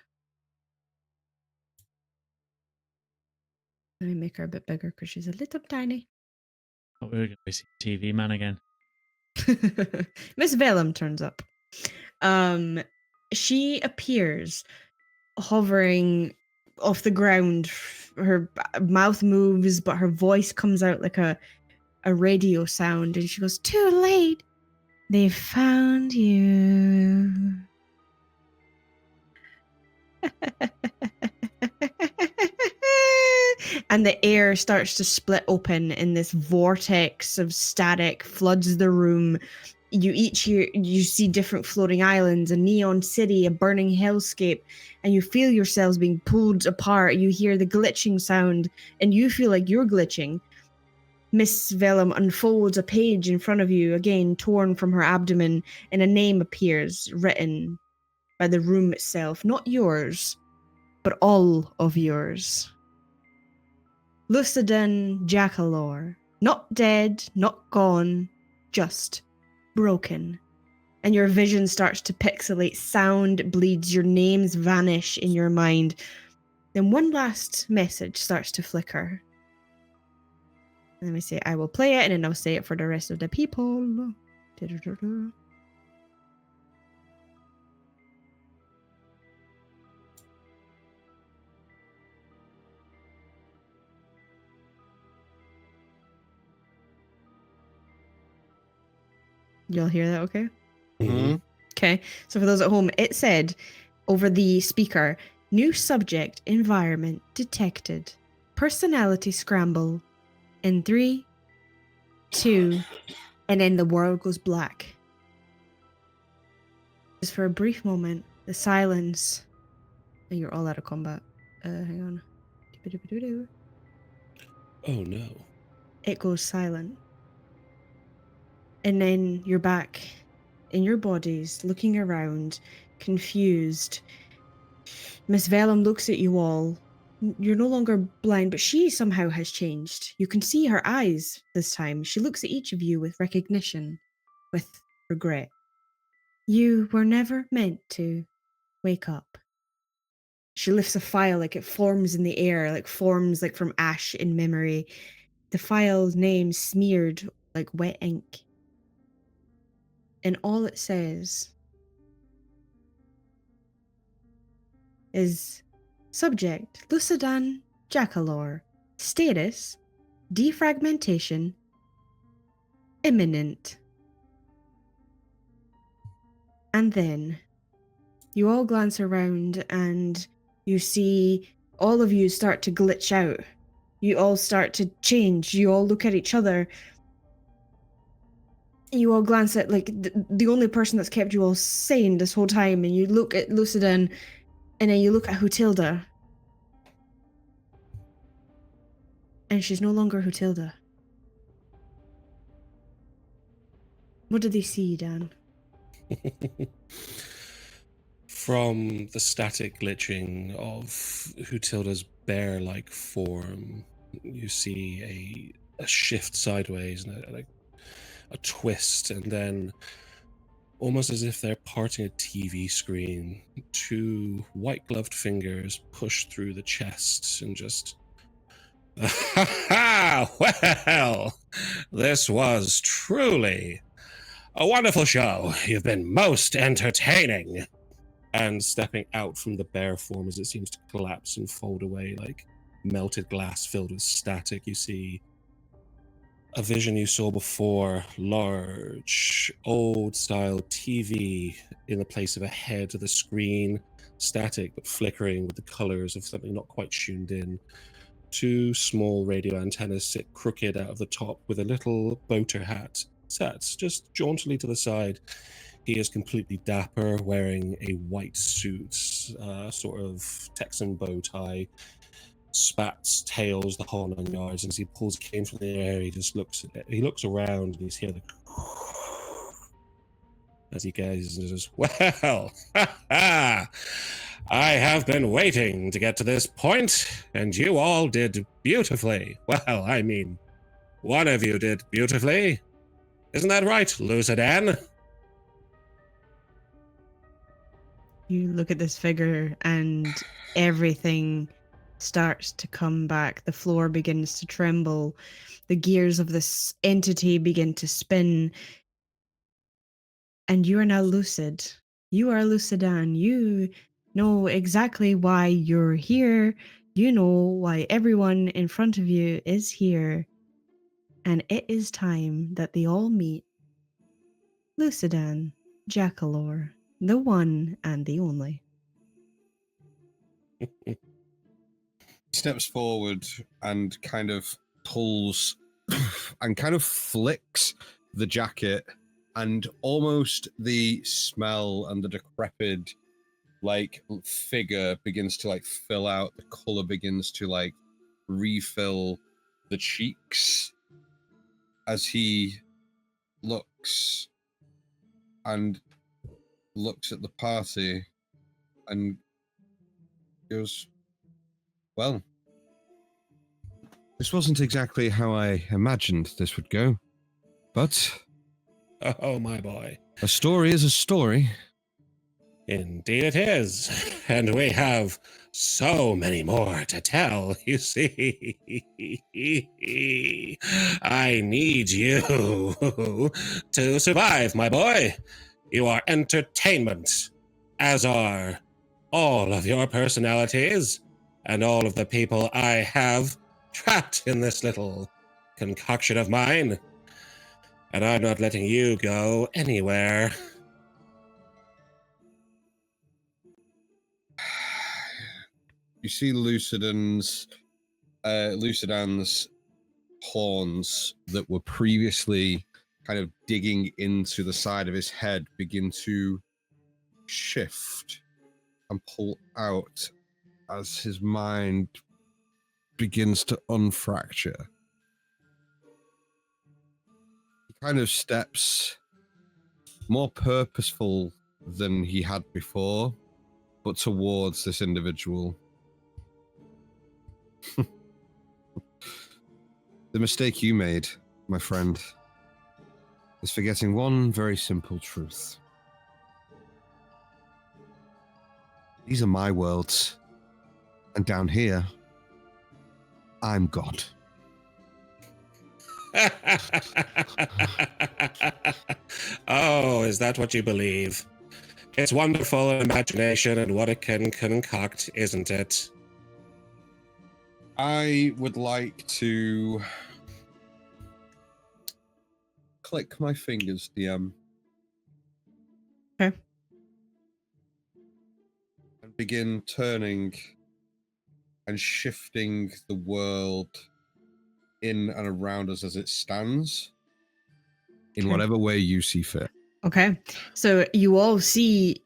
Let me make her a bit bigger because she's a little tiny.
Oh, we're going to see TV man again.
Miss Vellum turns up. She appears hovering off the ground. Her mouth moves, but her voice comes out like a radio sound, and she goes, "Too late. They found you." And the air starts to split open, and this vortex of static floods the room. You see different floating islands, a neon city, a burning hellscape, and you feel yourselves being pulled apart. You hear the glitching sound, and you feel like you're glitching. Miss Vellum unfolds a page in front of you, again torn from her abdomen, and a name appears written by the room itself. Not yours, but all of yours. Lucidin Jackalor. Not dead, not gone, just broken. And your vision starts to pixelate, sound bleeds, your names vanish in your mind. Then one last message starts to flicker. Let me say, I will play it, and then I'll say it for the rest of the people. You'll hear that, okay?
Mm-hmm.
Okay, so for those at home, it said over the speaker, new subject environment detected. Personality scramble. In 3, 2, and then the world goes black. Just for a brief moment, the silence. And you're all out of combat. Hang on.
Oh no.
It goes silent. And then you're back in your bodies, looking around, confused. Miss Vellum looks at you all. You're no longer blind, but she somehow has changed. You can see her eyes this time. She looks at each of you with recognition, with regret. You were never meant to wake up. She lifts a file, like it forms in the air, like forms like from ash in memory. The file's name smeared like wet ink. And all it says is subject, Lucidan Jackalor. Status, defragmentation, imminent. And then you all glance around and you see all of you start to glitch out. You all start to change. You all look at each other. You all glance at like the only person that's kept you all sane this whole time, and you look at Lucidan, and then you look at Hutilda. And she's no longer Hutilda. What did they see, Dan?
From the static glitching of Hutilda's bear-like form, you see a shift sideways and a twist, and then almost as if they're parting a TV screen, 2 white-gloved fingers push through the chest and just... Well, this was truly a wonderful show. You've been most entertaining. And stepping out from the bear form as it seems to collapse and fold away like melted glass filled with static, you see a vision you saw before, large, old-style TV in the place of a head of the screen, static but flickering with the colors of something not quite tuned in. 2 small radio antennas sit crooked out of the top with a little boater hat set just jauntily to the side. He is completely dapper, wearing a white suit, sort of Texan bow tie, spats, tails, the whole 9 yards. And as he pulls a cane from the air, he just looks at it. He looks around and he's here as he gazes and says, well, I have been waiting to get to this point, and you all did beautifully. Well, I mean, one of you did beautifully. Isn't that right, Lucidan?
You look at this figure and everything starts to come back. The floor begins to tremble. The gears of this entity begin to spin. And you are now lucid. You are Lucidan. You know exactly why you're here. You know why everyone in front of you is here. And it is time that they all meet Lucidan Jackalor, the one and the only.
Steps forward and kind of pulls and kind of flicks the jacket, and almost the smell and the decrepit like figure begins to like fill out. The color begins to like refill the cheeks, as he looks at the party and goes, well, this wasn't exactly how I imagined this would go, but
Oh, my boy.
a story is a story.
Indeed it is. And we have so many more to tell, you see. I need you to survive, my boy. You are entertainment, as are all of your personalities and all of the people I have trapped in this little concoction of mine. And I'm not letting you go anywhere.
You see Lucidan's horns that were previously kind of digging into the side of his head begin to shift and pull out as his mind begins to unfracture. He kind of steps more purposeful than he had before, but towards this individual. The mistake you made, my friend, is forgetting one very simple truth. These are my worlds, and down here, I'm God.
Oh, is that what you believe? It's wonderful imagination and what it can concoct, isn't it?
I would like to click my fingers, DM.
Okay.
And begin turning and shifting the world in and around us as it stands in
Okay.
whatever way you see fit.
Okay, so you all see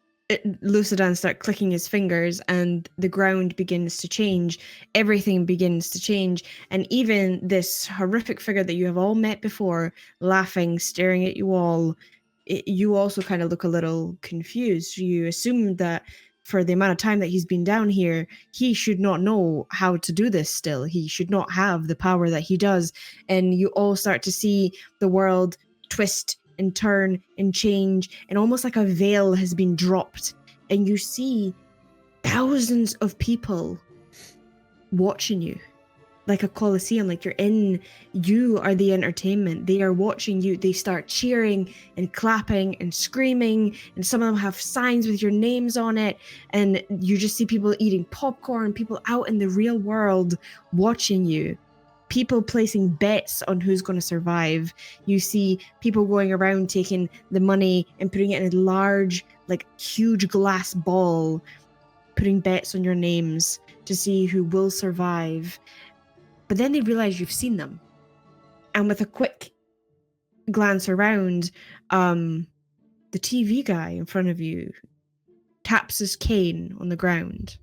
Lucidan start clicking his fingers, and the ground begins to change. Everything begins to change, and even this horrific figure that you have all met before, laughing, staring at you all, you also kind of look a little confused. You assume that for the amount of time that he's been down here, he should not know how to do this still. He should not have the power that he does. And you all start to see the world twist and turn and change, and almost like a veil has been dropped, and you see thousands of people watching you, like a coliseum, like you are the entertainment. They are watching you. They start cheering and clapping and screaming, and some of them have signs with your names on it, and you just see people eating popcorn, people out in the real world watching you. People placing bets on who's going to survive. You see people going around taking the money and putting it in a large, like huge glass ball, putting bets on your names to see who will survive. But then they realize you've seen them. And with a quick glance around, the TV guy in front of you taps his cane on the ground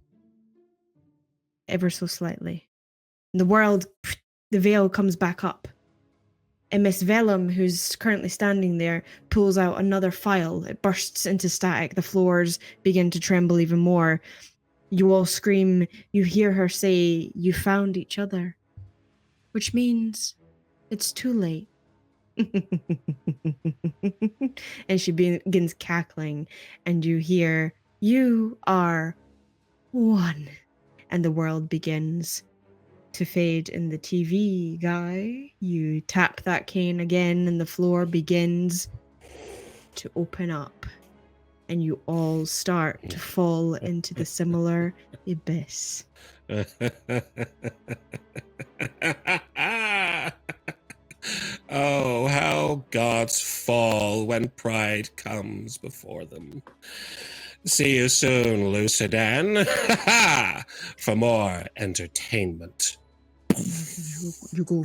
ever so slightly. And the veil comes back up. And Miss Vellum, who's currently standing there, pulls out another file. It bursts into static. The floors begin to tremble even more. You all scream. You hear her say, "You found each other." Which means it's too late. And she begins cackling. And you hear, "You are one." And the world begins to fade in the TV guy. You tap that cane again, and the floor begins to open up, and you all start to fall into the similar abyss.
Oh, how gods fall when pride comes before them. See you soon, Lucidan, for more entertainment.
You go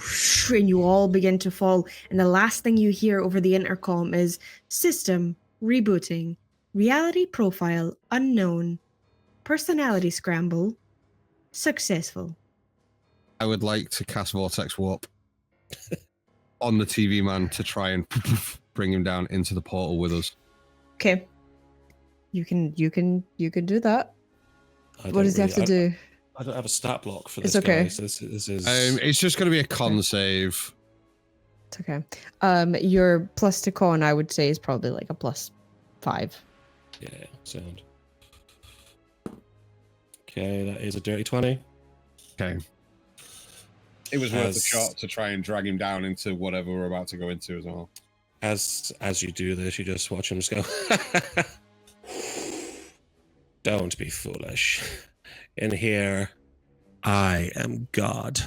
and you all begin to fall, and the last thing you hear over the intercom is "System rebooting, reality profile unknown, personality scramble, successful."
I would like to cast Vortex Warp. on the TV man to try and bring him down into the portal with us.
Okay. You can do that.
I
What does he have to do?
I don't have a stat block for this
It's okay.
guy. So this is.
It's just going to be a con save.
It's okay. Your plus to con, I would say, is probably like a +5.
Yeah, sound. Okay, that is a dirty 20.
Okay. It was worth a shot to try and drag him down into whatever we're about to go into as well.
As you do this, you just watch him just go. Don't be foolish. In here, I am God.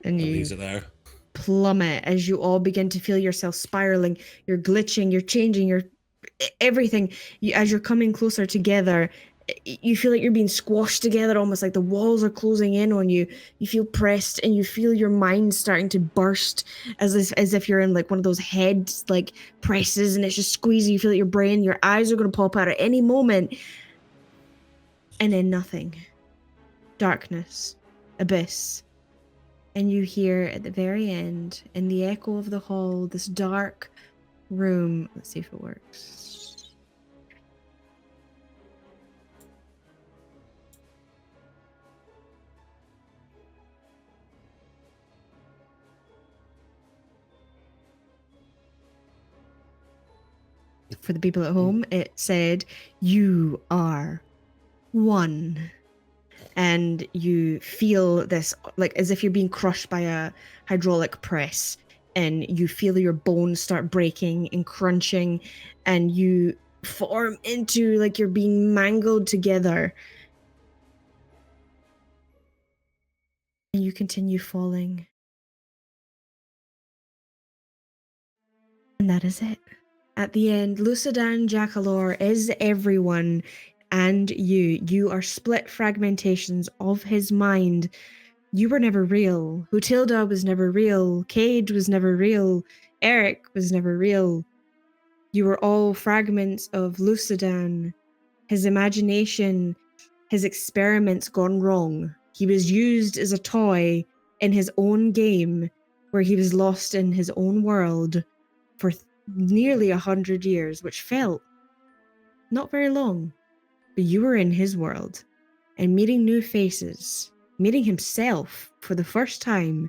And you
leaves it there.
plummet as you all begin to feel yourself spiraling. You're glitching, you're changing, you're everything. As you're coming closer together, you feel like you're being squashed together, almost like the walls are closing in on you. You feel pressed, and you feel your mind starting to burst, as if you're in like one of those head like presses, and it's just squeezing. You feel like your brain, your eyes are going to pop out at any moment, and then nothing. Darkness, abyss, and you hear at the very end, in the echo of the hall, this dark room. Let's see if it works. For the people at home, it said, "You are one." And you feel this, like as if you're being crushed by a hydraulic press, and you feel your bones start breaking and crunching, and you form into like you're being mangled together. And you continue falling. And that is it. At the end, Lucidan Jackalor is everyone, and you are split fragmentations of his mind. You were never real. Hutilda was never real. Cade was never real. Eric was never real. You were all fragments of Lucidan. His imagination, his experiments gone wrong. He was used as a toy in his own game, where he was lost in his own world for nearly 100 years, which felt not very long. But you were in his world, and meeting new faces, meeting himself for the first time,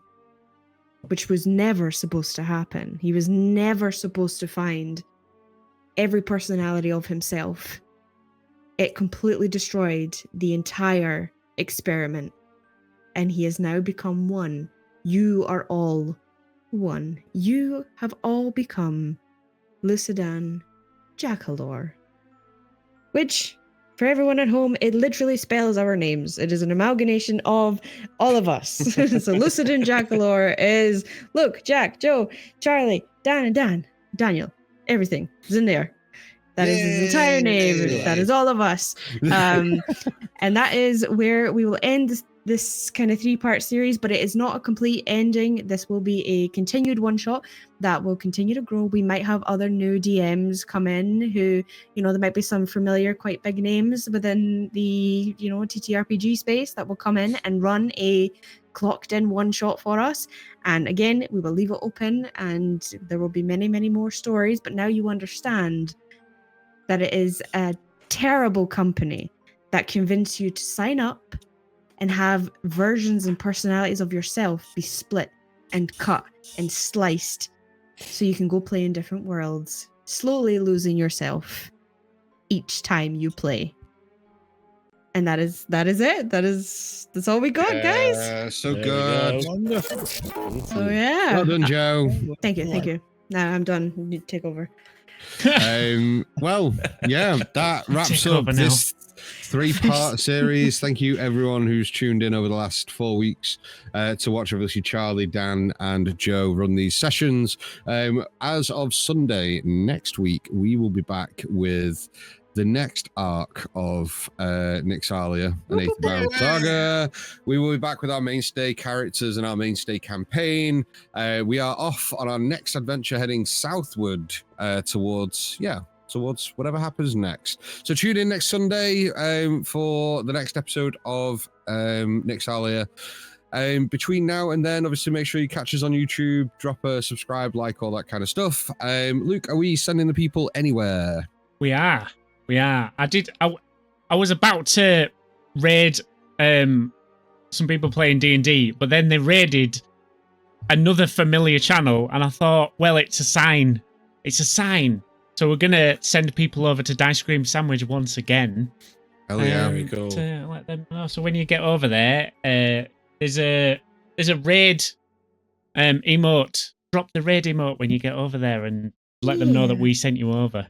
which was never supposed to happen. He was never supposed to find every personality of himself. It completely destroyed the entire experiment, and he has now become one. You are all one. You have all become Lucidan Jackalor, which, for everyone at home, it literally spells our names. It is an amalgamation of all of us. So Lucidan Jackalor is, look, Jack, Joe, Charlie, Dan, and Dan, Daniel. Everything is in there. That is his entire name. That is all of us. And that is where we will end this kind of 3-part series, but it is not a complete ending. This will be a continued one-shot that will continue to grow. We might have other new DMs come in who, there might be some familiar, quite big names within the, TTRPG space that will come in and run a clocked in one-shot for us. And again, we will leave it open, and there will be many, many more stories. But now you understand that it is a terrible company that convinced you to sign up and have versions and personalities of yourself be split and cut and sliced so you can go play in different worlds, slowly losing yourself each time you play. And that is it. That's all we got, guys.
So
There
good.
we go.
Wonderful.
So yeah.
Well done, Joe.
Thank you. Now I'm done. You take over.
Well, yeah, that wraps
Take
up
over now.
this 3-part series. Thank you, everyone who's tuned in over the last 4 weeks to watch, obviously, Charlie, Dan, and Joe run these sessions. As of Sunday next week, we will be back with the next arc of Nixalia, an 8th Battle Saga. We will be back with our mainstay characters and our mainstay campaign. We are off on our next adventure, heading southward towards whatever happens next. So tune in next Sunday for the next episode of Nixalia. Between now and then, obviously, make sure you catch us on YouTube, drop a subscribe, like, all that kind of stuff. Luke, are we sending the people anywhere?
We are. I was about to raid some people playing D&D, but then they raided another familiar channel, and I thought, well, it's a sign. It's a sign. So we're gonna send people over to Dice Cream Sandwich once again.
Hell yeah.
Very cool.
To let them know. So when you get over there, there's a raid emote. Drop the raid emote when you get over there and let them know that we sent you over.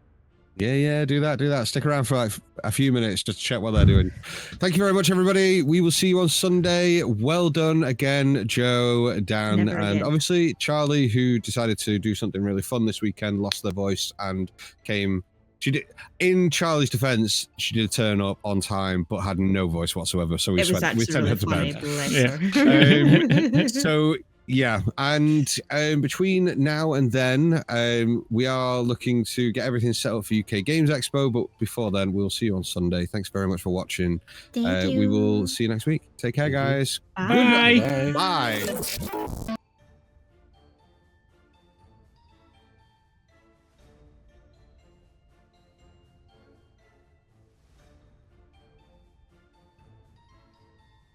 Yeah, do that. Stick around for like a few minutes just to check what they're doing. Thank you very much, everybody. We will see you on Sunday. Well done again, Joe, Dan,
Never
and
again.
obviously Charlie, who decided to do something really fun this weekend, lost their voice and came. She did. In Charlie's defense, she did turn up on time, but had no voice whatsoever. So we
It was
sent
actually
her
really
to
funny.
bed.
Bless her.
So yeah, and between now and then, we are looking to get everything set up for UK Games Expo. But before then, we'll see you on Sunday. Thanks very much for watching.
Thank you.
We will see you next week. Take care, guys.
Bye.
Bye.
Bye.